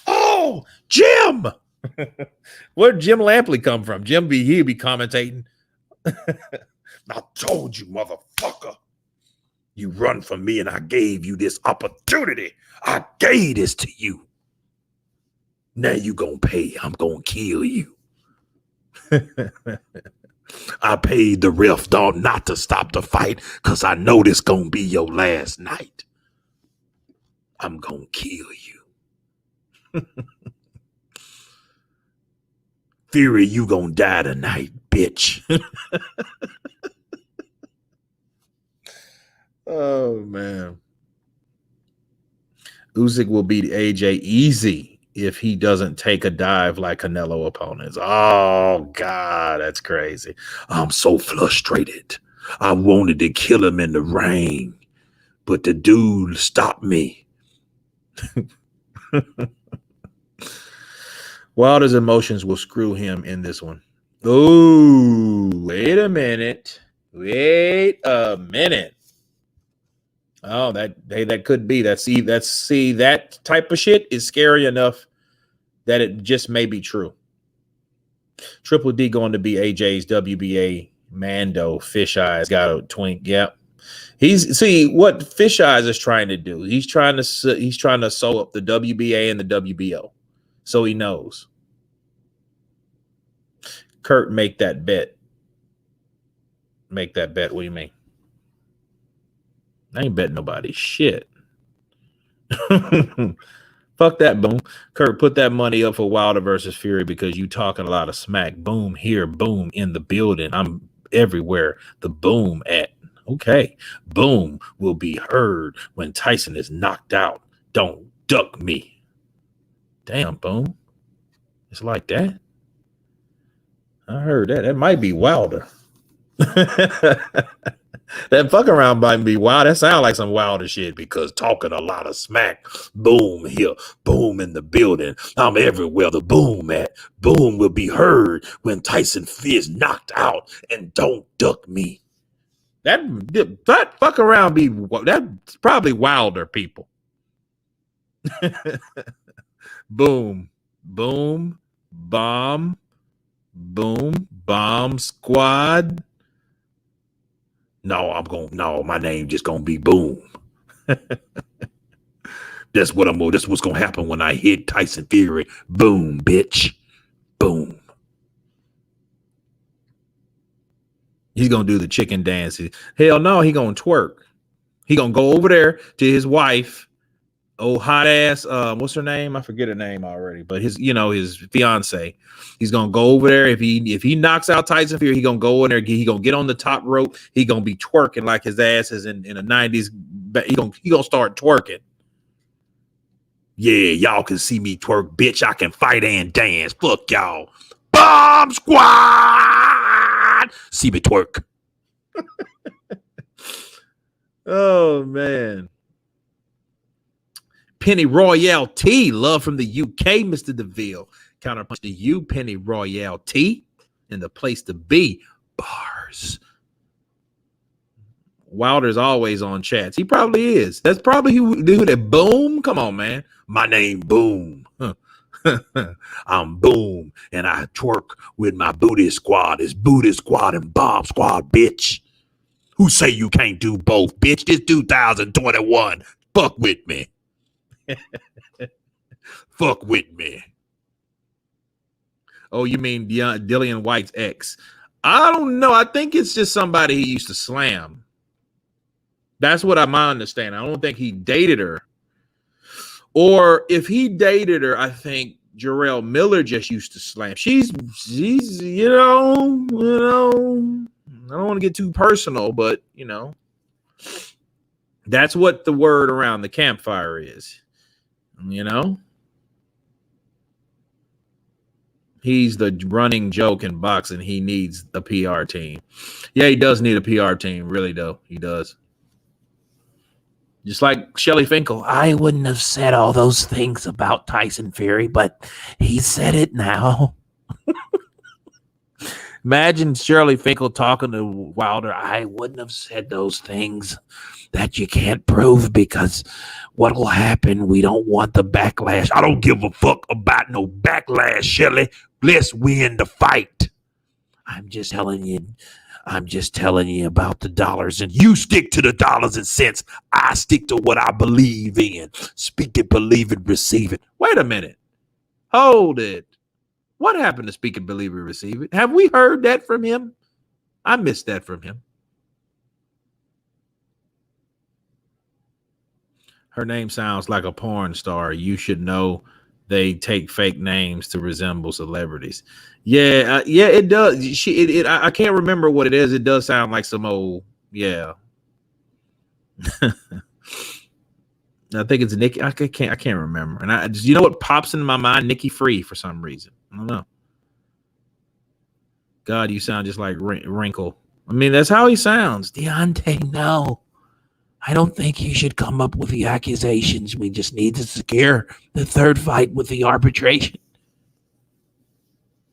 Oh, Jim. Where'd Jim Lampley come from? He'd be commentating. I told you, motherfucker. You run from me and I gave you this opportunity. I gave this to you. Now you gonna pay. I'm gonna kill you. I paid the ref dog not to stop the fight because I know this gonna be your last night. I'm gonna kill you. Fury, you gonna die tonight, bitch. Oh, man. Usyk will beat AJ easy if he doesn't take a dive like Canelo opponents. Oh, God, that's crazy. I'm so frustrated. I wanted to kill him in the ring, but the dude stopped me. Wilder's emotions will screw him in this one. Oh, wait a minute. Wait a minute. Oh, that could be. That type of shit is scary enough that it just may be true. Triple D going to be AJ's WBA Mando. Fish Eyes got a twink. Yep. See what Fish Eyes is trying to do. He's trying to sew up the WBA and the WBO, so he knows. Kurt, make that bet. Make that bet. What do you mean? I ain't betting nobody shit. Fuck that, Boom. Kurt, put that money up for Wilder versus Fury because you talking a lot of smack. Boom here, boom in the building. I'm everywhere. The boom at. Okay. Boom will be heard when Tyson is knocked out. Don't duck me. Damn, Boom. It's like that. I heard that. That might be Wilder. That fuck around might be wild. That sounds like some Wilder shit because talking a lot of smack. Boom here, boom in the building. I'm everywhere. The boom at. Boom will be heard when Tyson is knocked out. And don't duck me. That fuck around be that's probably Wilder people. Boom, boom, bomb, boom, bomb squad. No, my name just gonna be Boom. That's what's gonna happen when I hit Tyson Fury. Boom, bitch. Boom. He's gonna do the chicken dance. Hell no, he gonna twerk. He gonna go over there to his wife. Oh, hot ass. What's her name? I forget her name already. But his fiance. He's gonna go over there. If he knocks out Tyson Fury, he gonna go in there. He gonna get on the top rope. He gonna be twerking like his ass is in the 90s. He gonna start twerking. Yeah, y'all can see me twerk, bitch. I can fight and dance. Fuck y'all. Bomb squad. See me twerk. Oh man. Penny Royale T, love from the UK, Mr. DeVille. Counterpunch to you, Penny Royale T, and the place to be, bars. Wilder's always on chats. He probably is. That's probably who that Boom. Come on, man. My name Boom. I'm Boom, and I twerk with my booty squad. It's booty squad and bomb squad, bitch. Who say you can't do both, bitch? This 2021. Fuck with me. Fuck with me. Oh, you mean Dillian White's ex? I don't know. I think it's just somebody he used to slam. That's what my understanding. I don't think he dated her. Or if he dated her, I think Jarrell Miller just used to slam. She's I don't want to get too personal, but that's what the word around the campfire is. He's the running joke in boxing. He needs a PR team. Yeah, he does need a PR team. Really, though. He does. Just like Shelly Finkel. I wouldn't have said all those things about Tyson Fury, but he said it now. Imagine Shirley Finkel talking to Wilder. I wouldn't have said those things that you can't prove because what'll happen, we don't want the backlash. I don't give a fuck about no backlash, Shirley. Let's win the fight. I'm just telling you about the dollars, and you stick to the dollars and cents. I stick to what I believe in. Speak it, believe it, receive it. Wait a minute. Hold it. What happened to speak it, believe it, receive it? Have we heard that from him? I missed that from him. Her name sounds like a porn star. You should know they take fake names to resemble celebrities. Yeah, yeah, it does. I can't remember what it is. It does sound like some old, yeah. I think it's Nikki. I can't remember. And I just, you know what pops in my mind? Nikki Free for some reason. I don't know. God, you sound just like Wrinkle. I mean, that's how he sounds. Deontay, no. I don't think you should come up with the accusations. We just need to secure the third fight with the arbitration.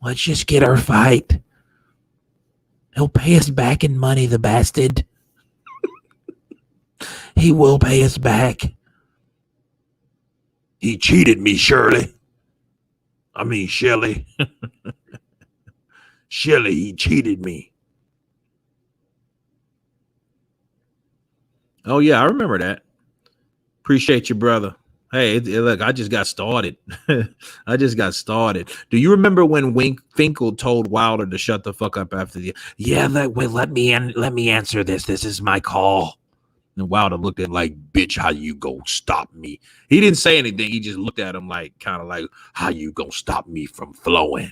Let's just get our fight. He'll pay us back in money, the bastard. He will pay us back. He cheated me, Shirley. Shelly. Shelly, he cheated me. Oh, yeah, I remember that. Appreciate you, brother. Hey, look, I just got started. I just got started. Do you remember when Finkle told Wilder to shut the fuck up after the? Yeah, let me answer this. This is my call. And Wilder looked at him like, bitch, how you gonna stop me? He didn't say anything. He just looked at him like, kind of like, how you gonna stop me from flowing?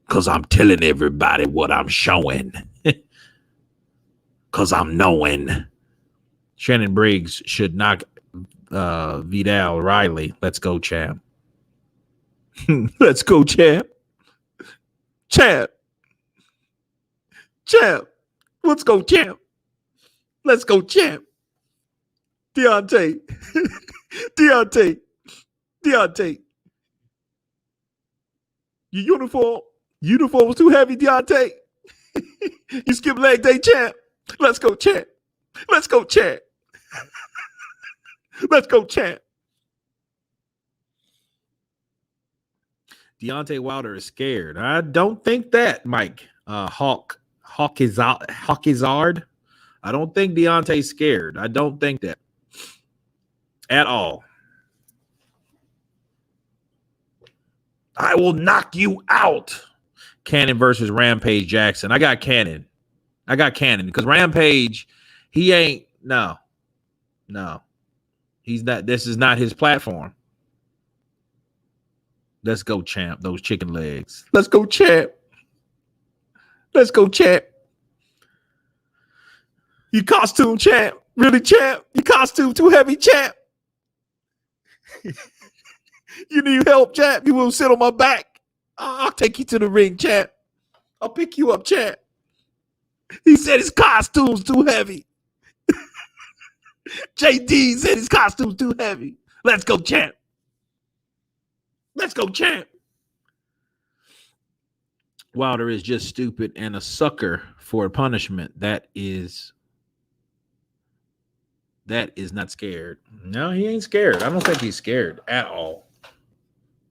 Because I'm telling everybody what I'm showing. Because I'm knowing. Shannon Briggs should knock Vidal Riley. Let's go, champ. Let's go, champ. Champ. Champ. Let's go, champ. Let's go, champ. Deontay. Deontay. Deontay. Your uniform was too heavy, Deontay. You skip leg day, champ. Let's go, champ. Let's go, champ. Let's go, champ. Deontay Wilder is scared. I don't think that, Mike. Hawkizard. I don't think Deontay's scared. I don't think that at all. I will knock you out. Cannon versus Rampage Jackson. I got Cannon because Rampage, he ain't, no. He's not, this is not his platform. Let's go, champ. Those chicken legs. Let's go, champ. Let's go, champ. You costume, champ. Really, champ? You costume too heavy, champ. You need help, champ. You will sit on my back. I'll take you to the ring, champ. I'll pick you up, champ. He said his costume's too heavy. JD said his costume's too heavy. Let's go, champ. Let's go, champ. Wilder is just stupid and a sucker for punishment. That is not scared. No, he ain't scared. I don't think he's scared at all.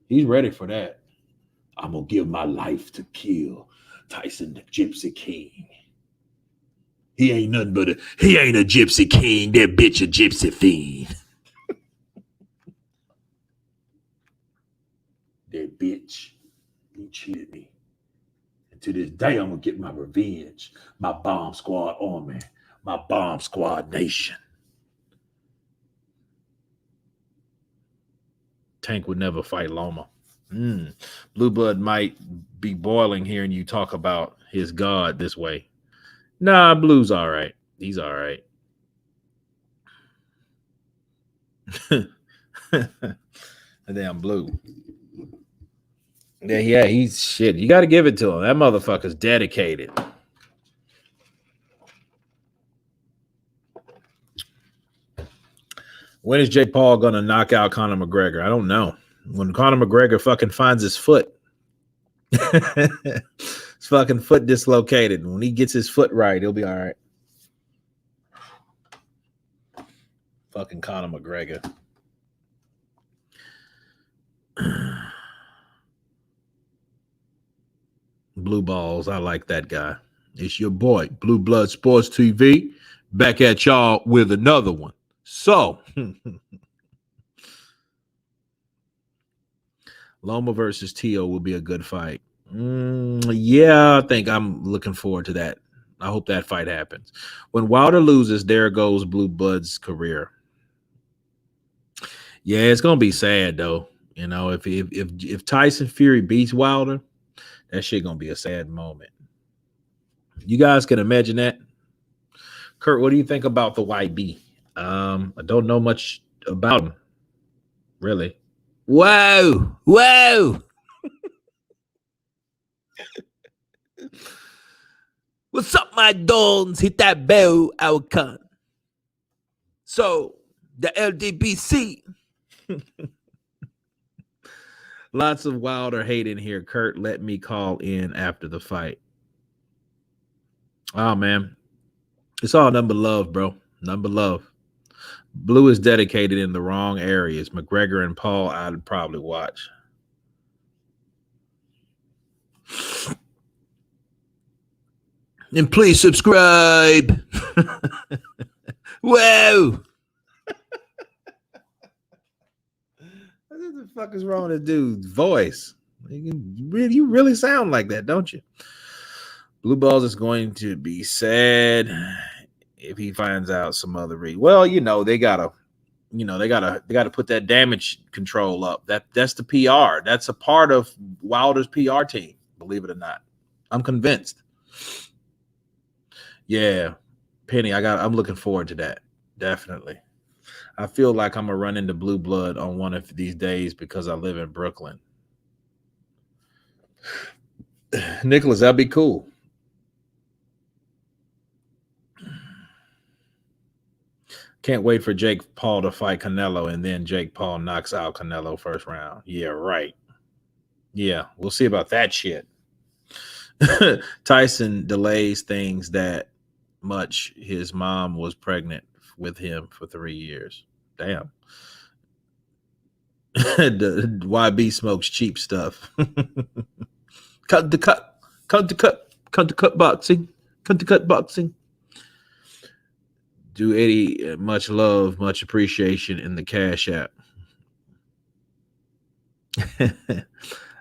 He's ready for that. I'm going to give my life to kill Tyson the Gypsy King. He ain't nothing but he ain't a gypsy king. That bitch a gypsy fiend. That bitch, he cheated me. And to this day, I'm going to get my revenge. My bomb squad army. My bomb squad nation. Tank would never fight Loma. Blue blood might be boiling hearing you talk about his God this way. Nah, Blue's all right. He's all right. Damn Blue. Yeah, he's shit. You got to give it to him. That motherfucker's dedicated. When is Jake Paul going to knock out Conor McGregor? I don't know. When Conor McGregor fucking finds his foot. His fucking foot dislocated. When he gets his foot right, he'll be all right. Fucking Conor McGregor. Blue balls. I like that guy. It's your boy, Blue Blood Sports TV. Back at y'all with another one. So, Loma versus Tio will be a good fight. Yeah, I think I'm looking forward to that. I hope that fight happens. When Wilder loses, there goes Blue Blood's career. Yeah, it's going to be sad, though. You know, if Tyson Fury beats Wilder, that shit gonna be a sad moment. You guys can imagine that. Kurt, what do you think about the YB? I don't know much about him, really. Whoa, whoa. What's up, my dons? Hit that bell, our con. So, the LDBC. Lots of Wilder hate in here. Kurt, let me call in after the fight. Oh, man. It's all number love, bro. Number love. Blue is dedicated in the wrong areas. McGregor and Paul, I'd probably watch. And please subscribe. Whoa. What the fuck is wrong with this dude's voice? You really sound like that, don't you? Blue Balls is going to be sad if he finds out some other reason. Well, they gotta put that damage control up. That's the PR. That's a part of Wilder's PR team, believe it or not. I'm convinced. Yeah, Penny, I'm looking forward to that. Definitely. I feel like I'm gonna run into blue blood on one of these days because I live in Brooklyn. Nicholas, that'd be cool. Can't wait for Jake Paul to fight Canelo, and then Jake Paul knocks out Canelo first round. Yeah, right. Yeah, we'll see about that shit. Tyson delays things that much. His mom was pregnant with him for 3 years. Damn. The YB smokes cheap stuff. Cut the cut boxing. Do Eddie much love, much appreciation in the Cash App.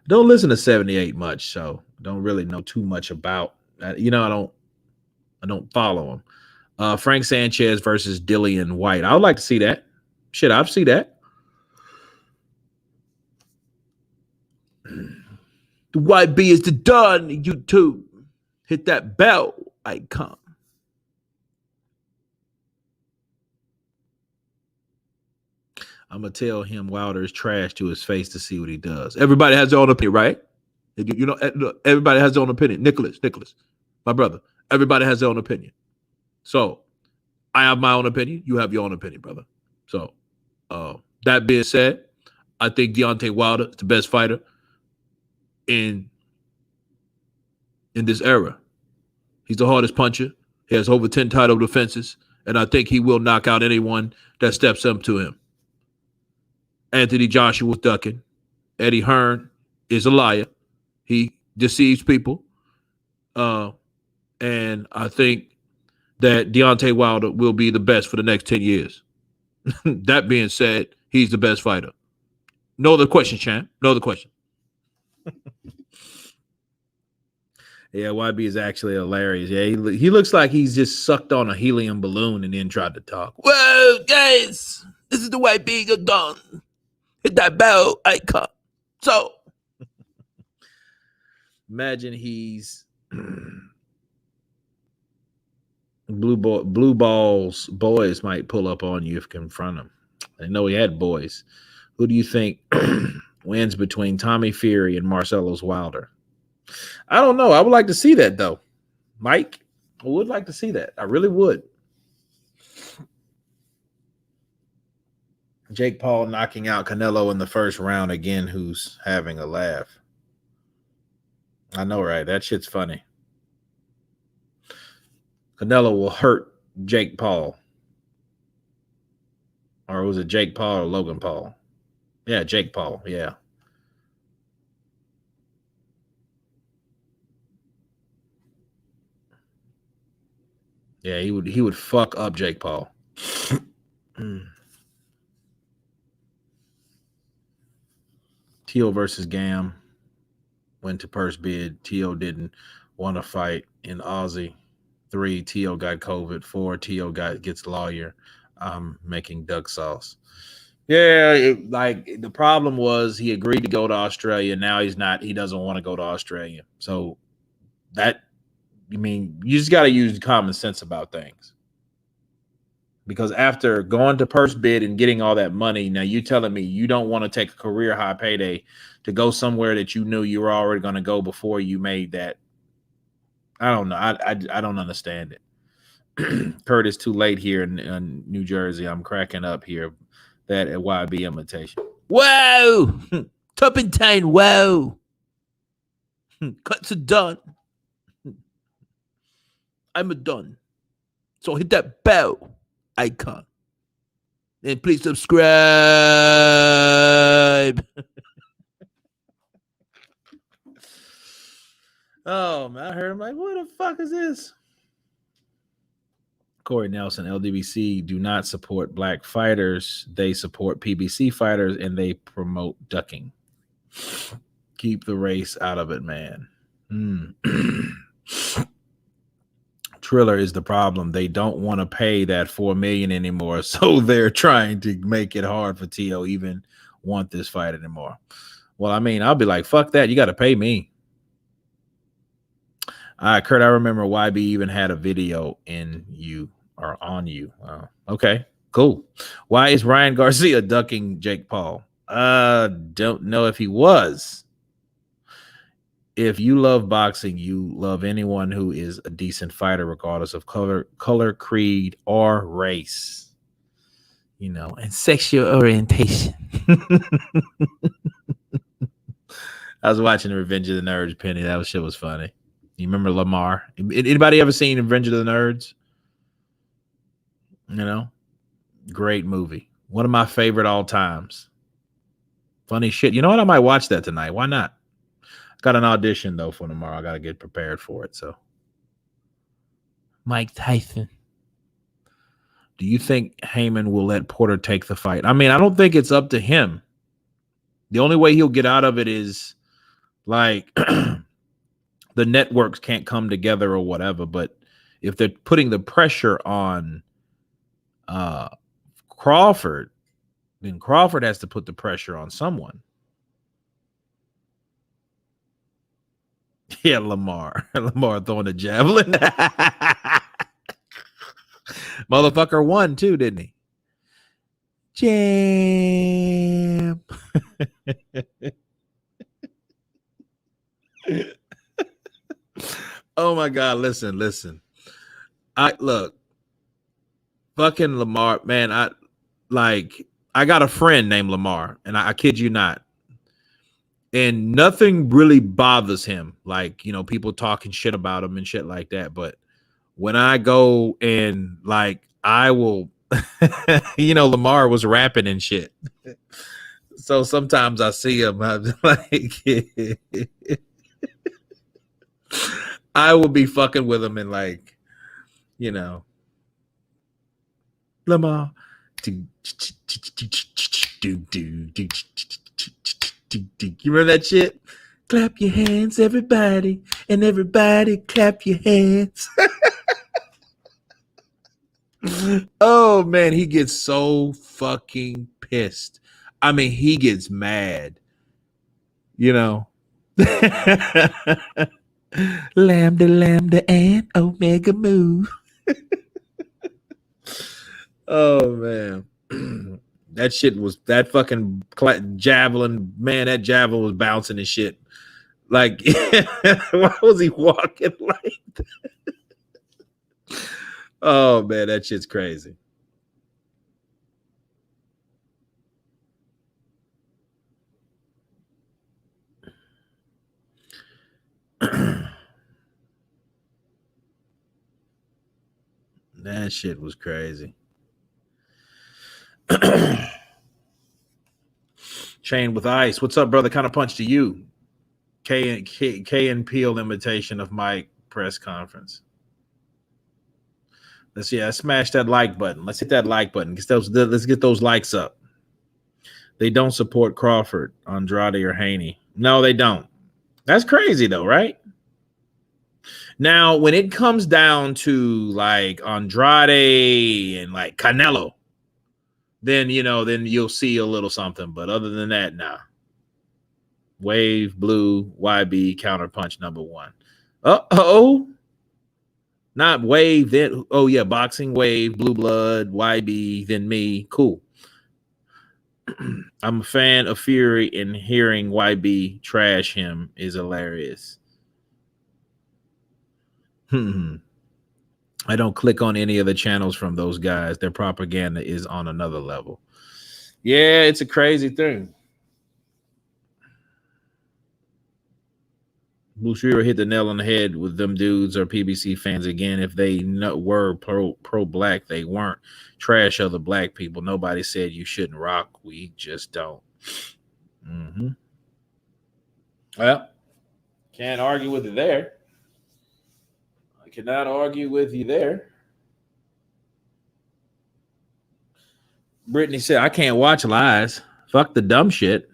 Don't listen to 78 much, so don't really know too much about. I don't follow him. Frank Sanchez versus Dillian White. I would like to see that. Shit, I'll see that. The YB is the done. YouTube. Hit that bell icon. I'm going to tell him Wilder is trash to his face to see what he does. Everybody has their own opinion, right? Everybody has their own opinion. Nicholas, my brother. Everybody has their own opinion. So, I have my own opinion. You have your own opinion, brother. So, that being said, I think Deontay Wilder is the best fighter in this era. He's the hardest puncher. He has over 10 title defenses, and I think he will knock out anyone that steps up to him. Anthony Joshua's ducking. Eddie Hearn is a liar. He deceives people. And I think that Deontay Wilder will be the best for the next 10 years. That being said, he's the best fighter. No other question, champ. No other question. Yeah, YB is actually hilarious. Yeah, he looks like he's just sucked on a helium balloon and then tried to talk. Whoa, guys, this is the YB you're done. Hit that bell icon. So, imagine he's blue balls. Boys might pull up on you if you confront him. I know he had boys. Who do you think wins between Tommy Fury and Marcellus Wilder? I don't know. I would like to see that, though. Mike, I would like to see that. I really would. Jake Paul knocking out Canelo in the first round again, who's having a laugh. I know, right? That shit's funny. Canelo will hurt Jake Paul. Or was it Jake Paul or Logan Paul? Yeah, Jake Paul, yeah. Yeah, he would fuck up Jake Paul. Teo versus Gam went to purse bid. Teo didn't want to fight in Aussie. 3, Teo got COVID. 4, Teo gets lawyer. I'm making duck sauce. Yeah, like the problem was he agreed to go to Australia. Now he's not. He doesn't want to go to Australia. So that, I mean, you just got to use common sense about things. Because after going to purse bid and getting all that money, now you telling me you don't want to take a career high payday to go somewhere that you knew you were already going to go before you made that. I don't know. I don't understand it. Kurt, is too late here in New Jersey. I'm cracking up here. That at YB imitation. Whoa! Turpentine, whoa! Cuts are done. I'm a done. So hit that bell icon. And please subscribe. Oh, man, I heard him like, what the fuck is this? Corey Nelson, LDBC do not support black fighters. They support PBC fighters and they promote ducking. Keep the race out of it, man. Triller is the problem. They don't want to pay that $4 million anymore, so they're trying to make it hard for T.O. even want this fight anymore. Well, I mean, I'll be like, fuck that. You got to pay me. Kurt, I remember YB even had a video in you or on you. Okay, cool. Why is Ryan Garcia ducking Jake Paul? Don't know if he was. If you love boxing, you love anyone who is a decent fighter, regardless of color, creed, or race. You know, and sexual orientation. I was watching Revenge of the Nerds, Penny. That shit was funny. You remember Lamar? Anybody ever seen Revenge of the Nerds? You know, great movie. One of my favorite all times. Funny shit. You know what? I might watch that tonight. Why not? Got an audition though for tomorrow. I got to get prepared for it. So, Mike Tyson. Do you think Heyman will let Porter take the fight? I mean, I don't think it's up to him. The only way he'll get out of it is like the networks can't come together or whatever. But if they're putting the pressure on Crawford, then Crawford has to put the pressure on someone. Yeah, Lamar throwing a javelin. Motherfucker won too, didn't he? Jam. Oh my God, listen. Look, fucking Lamar, man, I got a friend named Lamar, and I kid you not. And nothing really bothers him. Like, you know, people talking shit about him and shit like that. But when I go and like, I will, you know, Lamar was rapping and shit. So sometimes I see him, I'm like, I will be fucking with him and like, you know, Lamar. You remember that shit? Clap your hands, everybody, and everybody clap your hands. Oh man, he gets so fucking pissed. I mean, he gets mad. You know. Lambda, and Omega Mu. Oh man. That shit was that fucking javelin, man. That javelin was bouncing and shit. Like, why was he walking like that? Oh man, that shit's crazy. That shit was crazy. Chain with ice. What's up, brother? Counterpunch to you. K and Peel imitation of Mike press conference. Let's smash that like button. Let's hit that like button. Let's get those likes up. They don't support Crawford, Andrade, or Haney. No, they don't. That's crazy though, right? Now, when it comes down to like Andrade and like Canelo, then then you'll see a little something. But other than that, nah. Wave, Blue, YB, Counterpunch, #1. Oh, not Wave, then yeah, Boxing, Wave, Blue Blood, YB, then me. Cool. I'm a fan of Fury, and hearing YB trash him is hilarious. I don't click on any of the channels from those guys. Their propaganda is on another level. Yeah, it's a crazy thing. Blue Shiro hit the nail on the head with them dudes or PBC fans again. If they were pro black, they weren't trash other black people. Nobody said you shouldn't rock. We just don't. Well, can't argue with you there. I cannot argue with you there. Brittany said, I can't watch lies. Fuck the dumb shit.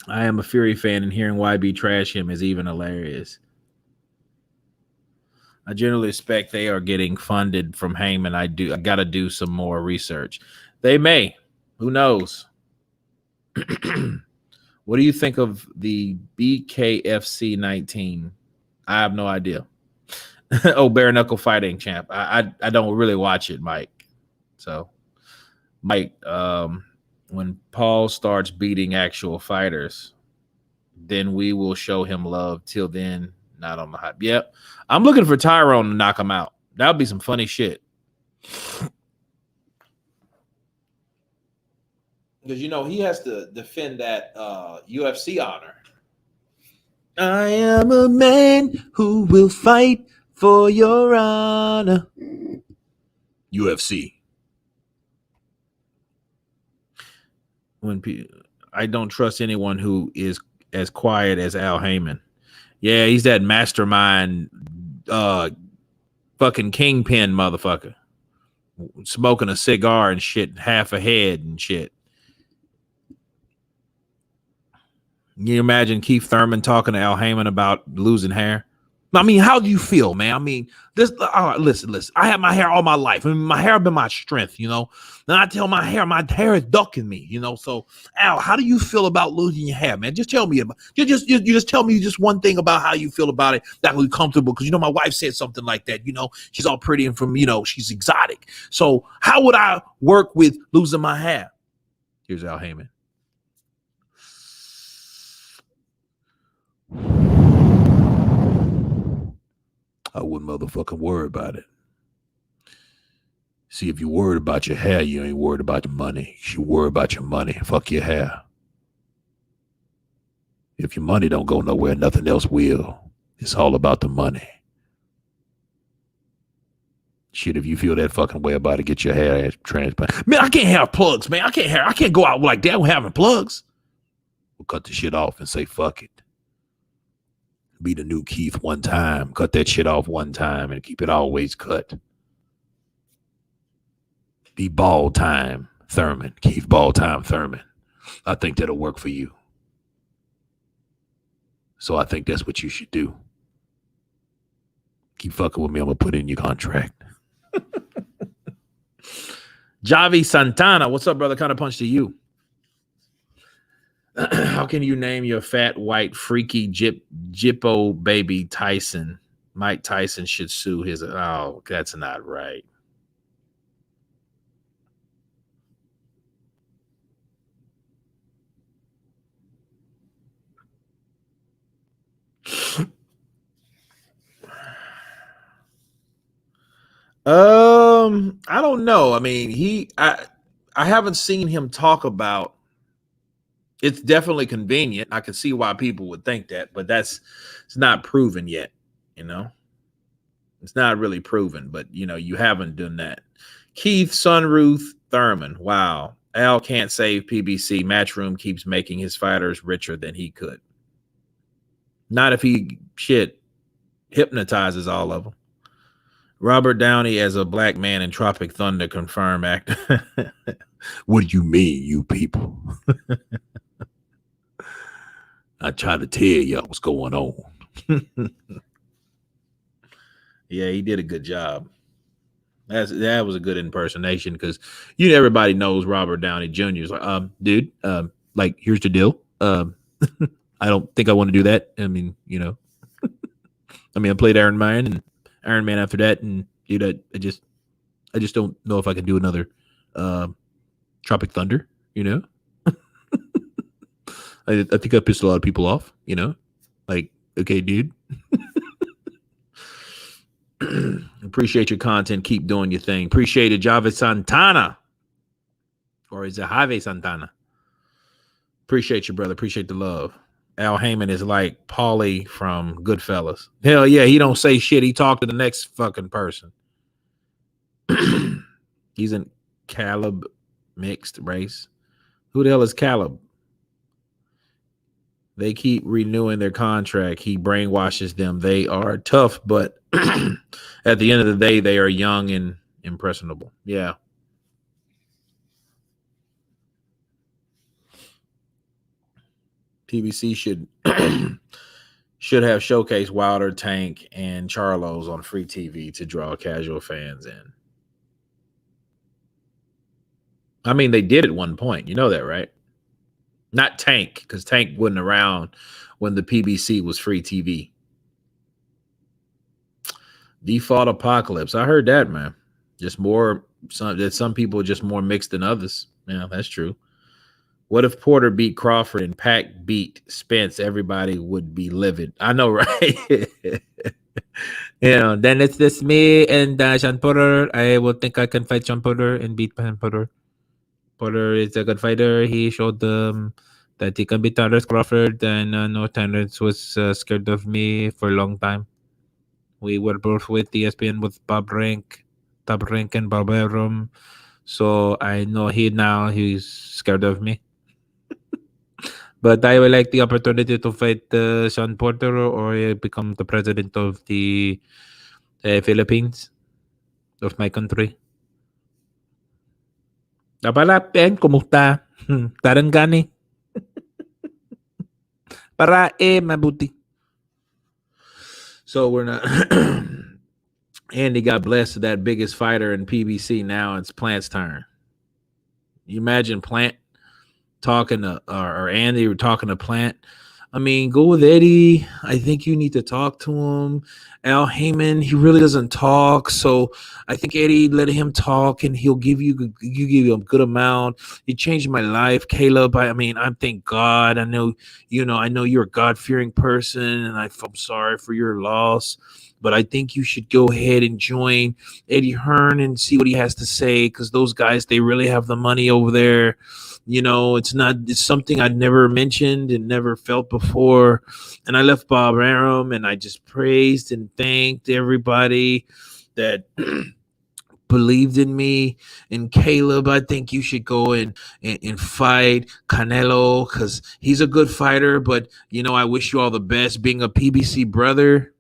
I am a Fury fan, and hearing YB trash him is even hilarious. I generally expect they are getting funded from Heyman. I got to do some more research. They may. Who knows? What do you think of the BKFC 19? I have no idea. Oh, bare knuckle fighting champ. I don't really watch it, Mike. So, Mike, when Paul starts beating actual fighters, then we will show him love. Till then, not on the hype. Yep. I'm looking for Tyrone to knock him out. That would be some funny shit. Because, he has to defend that UFC honor. I am a man who will fight for your honor. UFC. I don't trust anyone who is as quiet as Al Heyman. Yeah, he's that mastermind fucking kingpin motherfucker. Smoking a cigar and shit, half a head and shit. You imagine Keith Thurman talking to Al Heyman about losing hair? I mean, how do you feel, man? I mean, listen. I have my hair all my life. I mean, my hair has been my strength, And I tell my hair is ducking me, So, Al, how do you feel about losing your hair, man? Just tell me you just tell me just one thing about how you feel about it that will be comfortable. Because my wife said something like that. She's all pretty and from she's exotic. So, how would I work with losing my hair? Here's Al Heyman. I wouldn't motherfucking worry about it. See, if you're worried about your hair, you ain't worried about your money. You worry about your money. Fuck your hair. If your money don't go nowhere, nothing else will. It's all about the money. Shit, if you feel that fucking way about it, get your hair transplanted. Man, I can't have plugs, man. I can't go out like that with having plugs. We'll cut the shit off and say, fuck it. Be the new Keith one time. Cut that shit off one time and keep it always cut. Be ball time Thurman. Keith ball time Thurman. I think that'll work for you. So I think that's what you should do. Keep fucking with me. I'm going to put it in your contract. Javi Santana. What's up, brother? Counterpunch to you. How can you name your fat, white, freaky Jippo baby Tyson? Mike Tyson should sue his... Oh, that's not right. I don't know. I mean, I haven't seen him talk about... It's definitely convenient. I can see why people would think that, but it's not proven yet, It's not really proven, but, you haven't done that. Keith Sunruth Thurman. Wow. Al can't save PBC. Matchroom keeps making his fighters richer than he could. Not if he, hypnotizes all of them. Robert Downey as a black man in Tropic Thunder confirmed actor. What do you mean, you people? I try to tell y'all what's going on. Yeah, he did a good job. That was a good impersonation because everybody knows Robert Downey Jr. is like, dude, like here's the deal. I don't think I want to do that. I mean, I played Iron Man and Iron Man after that, and I just don't know if I can do another Tropic Thunder. I think I pissed a lot of people off. Like, okay, dude. Appreciate your content. Keep doing your thing. Appreciate it, Java Santana. Or is it Javi Santana? Appreciate you, brother. Appreciate the love. Al Heyman is like Paulie from Goodfellas. Hell yeah, he don't say shit. He talk to the next fucking person. He's in Caleb mixed race. Who the hell is Caleb? They keep renewing their contract. He brainwashes them. They are tough, but at the end of the day, they are young and impressionable. Yeah. PBC should have showcased Wilder, Tank, and Charlos on free TV to draw casual fans in. I mean, they did at one point. You know that, right? Not Tank, because Tank wasn't around when the PBC was free TV. Default Apocalypse. I heard that, man. Just more, some people just more mixed than others. Yeah, that's true. What if Porter beat Crawford and Pac beat Spence? Everybody would be livid. I know, right? Then it's just me and Sean Porter. I will think I can fight Sean Porter and beat Sean Porter. Porter is a good fighter. He showed that he can beat Terrence Crawford, and no Terrence was scared of me for a long time. We were both with ESPN with Top Rank and Bob Arum. So I know he's scared of me. But I would like the opportunity to fight Sean Porter or become the president of the Philippines, of my country. Napalapin, kumusta? Tarangani. Parae, mabuti. So we're not... Andy got blessed with that biggest fighter in PBC. Now it's Plant's turn. You imagine Plant talking to, or Andy talking to Plant. I mean, go with Eddie. I think you need to talk to him. Al Heyman, he really doesn't talk. So I think Eddie, let him talk and he'll give you a good amount. He changed my life, Caleb. I thank God. I know you're a God-fearing person, and I'm sorry for your loss. But I think you should go ahead and join Eddie Hearn and see what he has to say, because those guys, they really have the money over there. It's something I'd never mentioned and never felt before. And I left Bob Arum and I just praised and thanked everybody that believed in me. And Caleb, I think you should go and fight Canelo, because he's a good fighter. But, I wish you all the best being a PBC brother.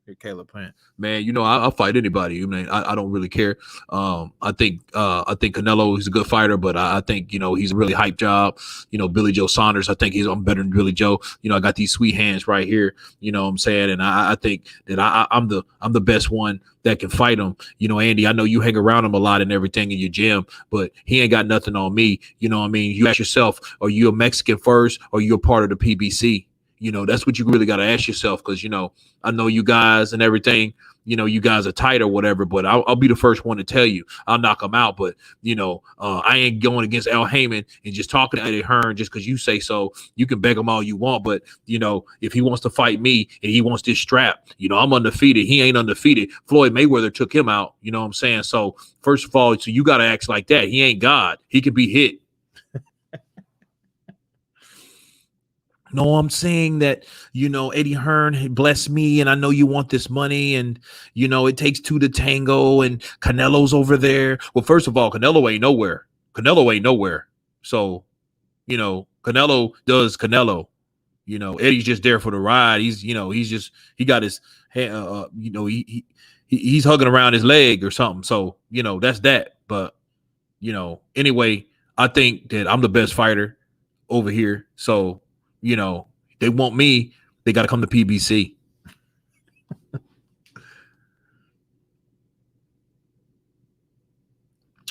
Here, Caleb Plant. Man, I'll fight anybody. I don't really care. I think Canelo is a good fighter, but I think he's a really hype job. Billy Joe Saunders. I think I'm better than Billy Joe. I got these sweet hands right here. You know what I'm saying? And I think that I'm the best one that can fight him. Andy, I know you hang around him a lot and everything in your gym, but he ain't got nothing on me. You know what I mean? You ask yourself, are you a Mexican first, or you a part of the PBC? That's what you really got to ask yourself, because, I know you guys and everything, you guys are tight or whatever, but I'll be the first one to tell you I'll knock him out. But, I ain't going against Al Heyman and just talking to Eddie Hearn just because you say so. You can beg him all you want, but, if he wants to fight me and he wants this strap, I'm undefeated. He ain't undefeated. Floyd Mayweather took him out. You know what I'm saying? So, first of all, so you got to act like that. He ain't God. He can be hit. No, I'm saying that, Eddie Hearn blessed me, and I know you want this money, and, it takes two to tango, and Canelo's over there. Well, first of all, Canelo ain't nowhere. So, Canelo does Canelo. Eddie's just there for the ride. He got his, he's hugging around his leg or something. So, that's that. But, anyway, I think that I'm the best fighter over here. So, they want me, they got to come to PBC.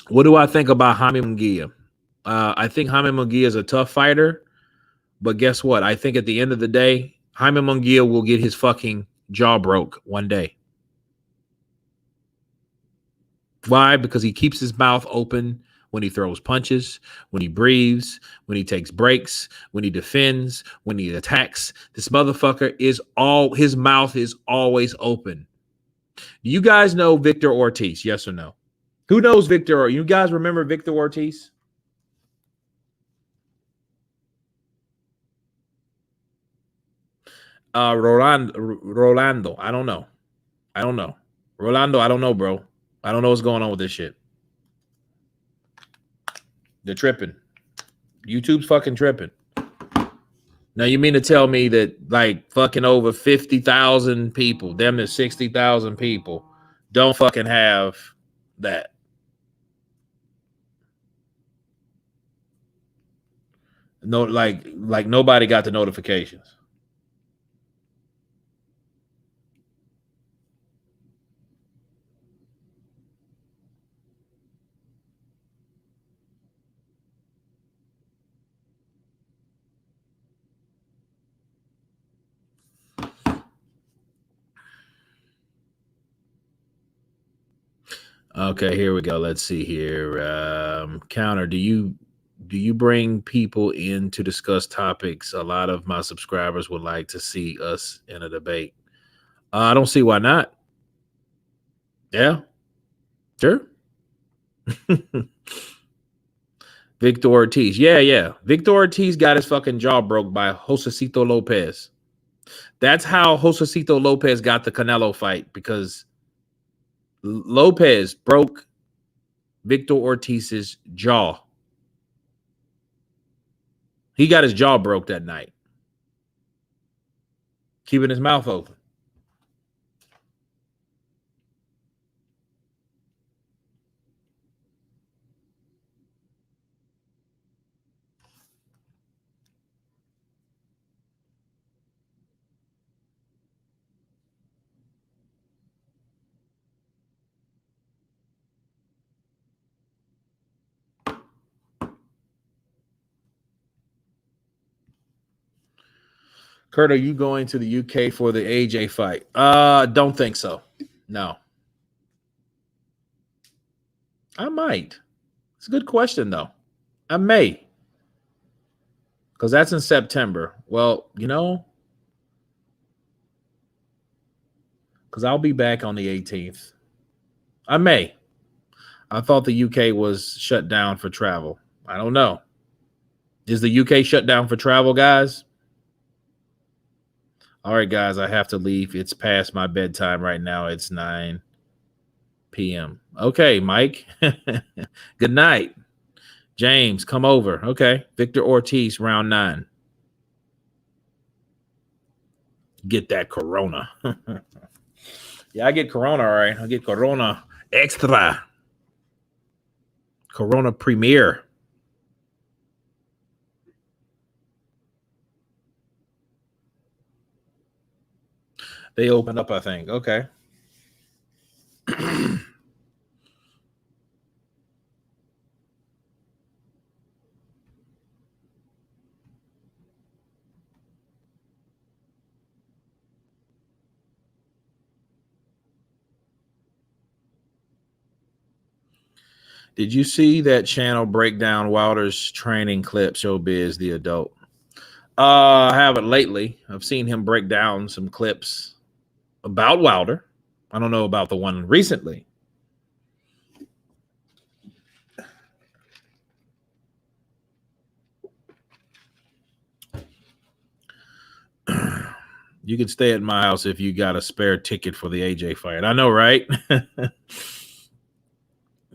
What do I think about Jaime Munguia? I think Jaime Munguia is a tough fighter, but guess what? I think at the end of the day, Jaime Munguia will get his fucking jaw broke one day. Why? Because he keeps his mouth open when he throws punches, when he breathes, when he takes breaks, when he defends, when he attacks. This motherfucker is his mouth is always open. Do you guys know Victor Ortiz? Yes or no? Who knows Victor? You guys remember Victor Ortiz? Rolando. I don't know. Rolando, I don't know, bro. I don't know what's going on with this shit. They're tripping. YouTube's fucking tripping. Now, you mean to tell me that like fucking over 50,000 people, damn near 60,000 people, don't fucking have that? No, like nobody got the notifications. Okay, here we go. Let's see here. Counter, do you bring people in to discuss topics a lot of my subscribers would like to see us in a debate? I don't see why not. Yeah, sure. Victor Ortiz. Yeah. Victor Ortiz got his fucking jaw broke by Josecito Lopez. That's how Josecito Lopez got the Canelo fight, because Lopez broke Victor Ortiz's jaw. He got his jaw broke that night, keeping his mouth open. Kurt, are you going to the UK for the AJ fight? Don't think so. No. I might. It's a good question, though. I may. Because that's in September. Well, because I'll be back on the 18th. I may. I thought the UK was shut down for travel. I don't know. Is the UK shut down for travel, guys? All right, guys, I have to leave. It's past my bedtime right now. It's 9 p.m. Okay, Mike. Good night. James, come over. Okay. Victor Ortiz, round 9. Get that Corona. Yeah, I get Corona, all right. I get Corona Extra. Corona Premier. They open up, I think. Okay. Did you see that channel break down Wilder's training clip, Showbiz, the adult? I haven't lately. I've seen him break down some clips about Wilder. I don't know about the one recently. You can stay at my house if you got a spare ticket for the AJ fight. I know, right?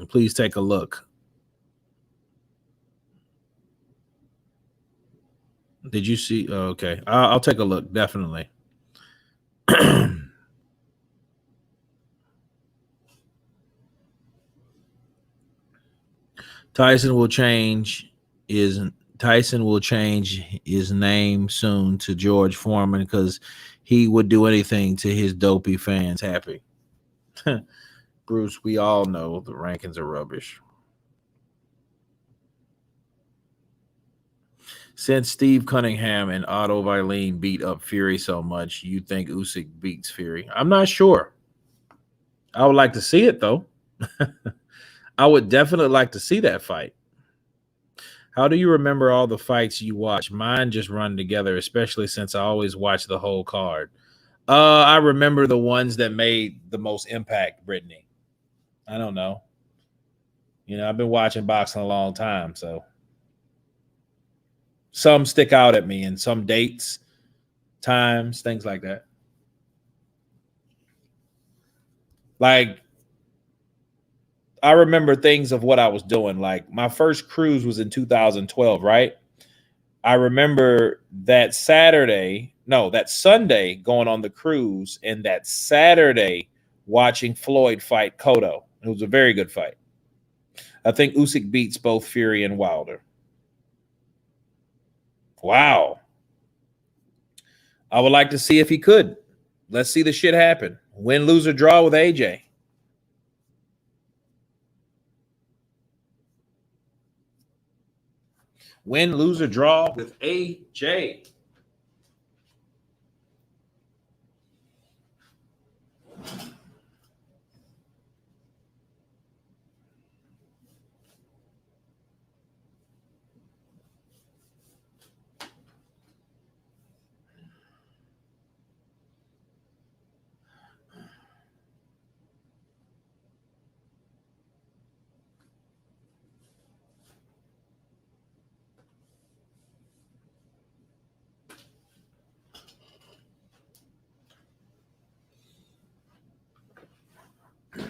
Please take a look. Did you see? Oh, okay. I'll take a look. Definitely. Tyson will change his name soon to George Foreman because he would do anything to his dopey fans happy. Bruce, we all know the rankings are rubbish. Since Steve Cunningham and Otto Vilene beat up Fury so much, you think Usyk beats Fury? I'm not sure. I would like to see it, though. I would definitely like to see that fight. How do you remember all the fights you watch? Mine just run together, especially since I always watch the whole card. I remember the ones that made the most impact, Brittany. I don't know. You know, I've been watching boxing a long time, so some stick out at me and some dates, times, things like that. Like, I remember things of what I was doing. Like, my first cruise was in 2012, right? I remember that Sunday going on the cruise, and that Saturday watching Floyd fight Cotto. It was a very good fight. I think Usyk beats both Fury and Wilder. Wow. I would like to see if he could. Let's see the shit happen. Win, lose, or draw with AJ. Win, lose, or draw with AJ.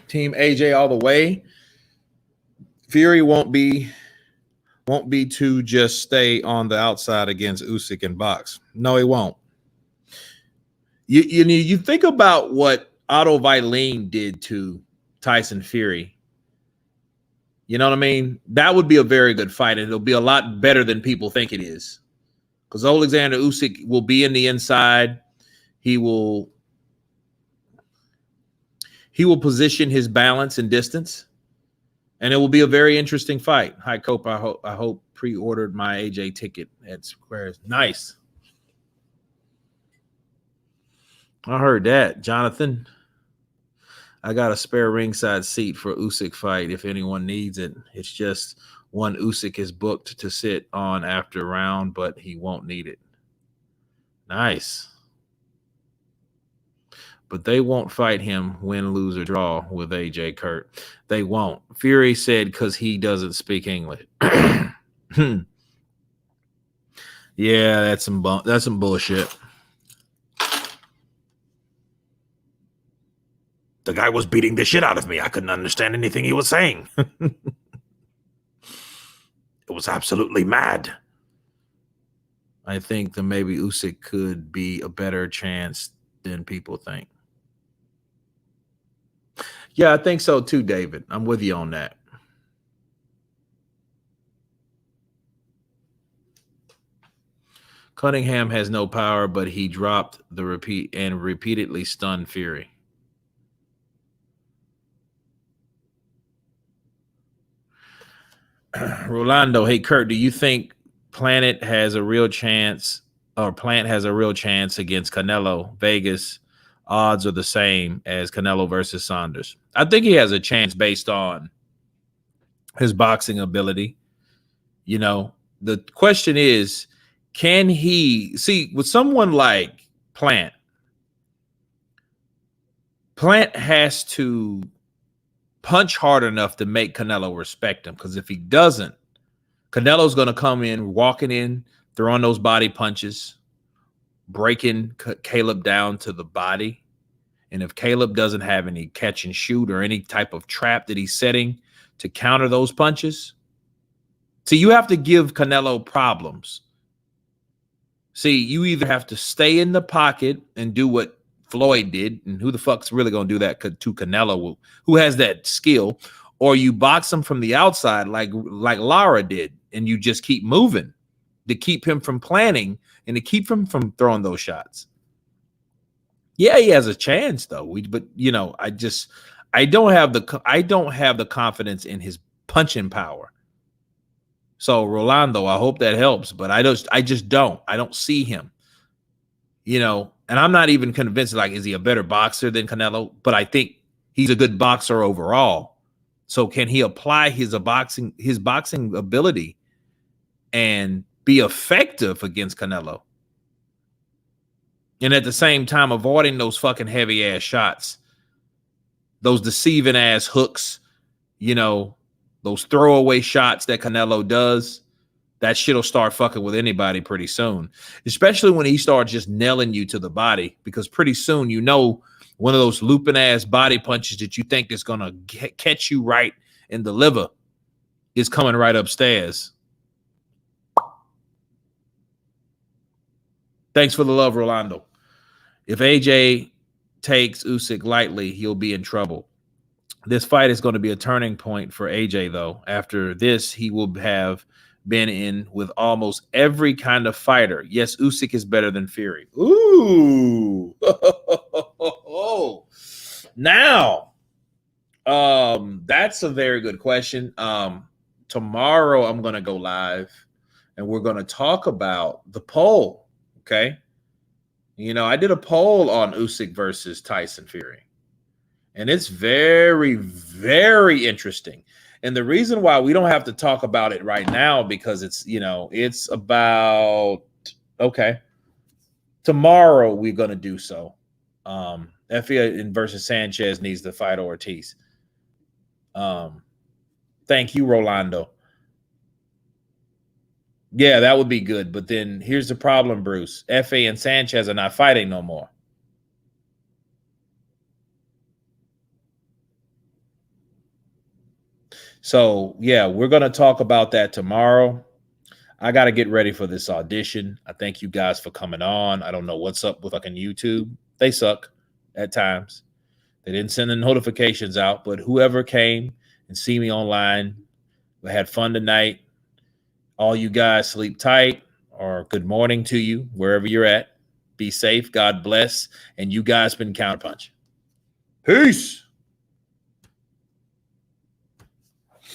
Team AJ all the way. Fury won't be to just stay on the outside against Usyk and box. No, he won't. You think about what Otto Vilene did to Tyson Fury. You know what I mean? That would be a very good fight, and it'll be a lot better than people think it is. Because Alexander Usyk will be in the inside. He will position his balance and distance, and it will be a very interesting fight. Hi, Cope. I hope pre-ordered my AJ ticket at Squares. Nice. I heard that, Jonathan. I got a spare ringside seat for Usyk fight if anyone needs it. It's just one Usyk is booked to sit on after round, but he won't need it. Nice. But they won't fight him win, lose, or draw with AJ Kurt. They won't. Fury said because he doesn't speak English. Yeah, that's some bullshit. The guy was beating the shit out of me. I couldn't understand anything he was saying. It was absolutely mad. I think that maybe Usyk could be a better chance than people think. Yeah, I think so too, David. I'm with you on that. Cunningham has no power, but he dropped the repeat and repeatedly stunned Fury. Rolando, hey Kurt, do you think Plant has a real chance against Canelo? Vegas odds are the same as Canelo versus Saunders. I think he has a chance based on his boxing ability. You know, the question is, can he see with someone like Plant? Plant has to punch hard enough to make Canelo respect him, because if he doesn't, Canelo's going to come in, walking in, throwing those body punches, breaking Caleb down to the body. And if Caleb doesn't have any catch and shoot or any type of trap that he's setting to counter those punches, see, you have to give Canelo problems. See, you either have to stay in the pocket and do what Floyd did, and who the fuck's really going to do that to Canelo, who has that skill, or you box him from the outside like Lara did, and you just keep moving to keep him from planning and to keep him from throwing those shots. Yeah, he has a chance though. But you know, I don't have the confidence in his punching power. So Rolando, I hope that helps, but I just don't see him, you know, and I'm not even convinced, like, is he a better boxer than Canelo? But I think he's a good boxer overall. So can he apply his boxing ability and be effective against Canelo? And at the same time, avoiding those fucking heavy ass shots, those deceiving ass hooks, you know, those throwaway shots that Canelo does. That shit'll start fucking with anybody pretty soon, especially when he starts just nailing you to the body, because pretty soon, you know, one of those looping ass body punches that you think is going to catch you right in the liver is coming right upstairs. Thanks for the love, Rolando. If AJ takes Usyk lightly, he'll be in trouble. This fight is going to be a turning point for AJ, though. After this, he will have been in with almost every kind of fighter. Yes, Usyk is better than Fury. Ooh. Now, that's a very good question. Tomorrow I'm going to go live and we're going to talk about the poll. Okay. You know, I did a poll on Usyk versus Tyson Fury, and it's very, very interesting. And the reason why we don't have to talk about it right now, because it's, you know, it's about, okay, tomorrow we're going to do so. Effie versus Sanchez needs to fight Ortiz. Thank you, Rolando. Yeah, that would be good. But then here's the problem, Bruce. Effie and Sanchez are not fighting no more. So, yeah, we're going to talk about that tomorrow. I got to get ready for this audition. I thank you guys for coming on. I don't know what's up with fucking YouTube. They suck at times. They didn't send the notifications out, but whoever came and see me online, we had fun tonight. All you guys sleep tight, or good morning to you, wherever you're at. Be safe. God bless. And you guys been Counterpunch. Peace.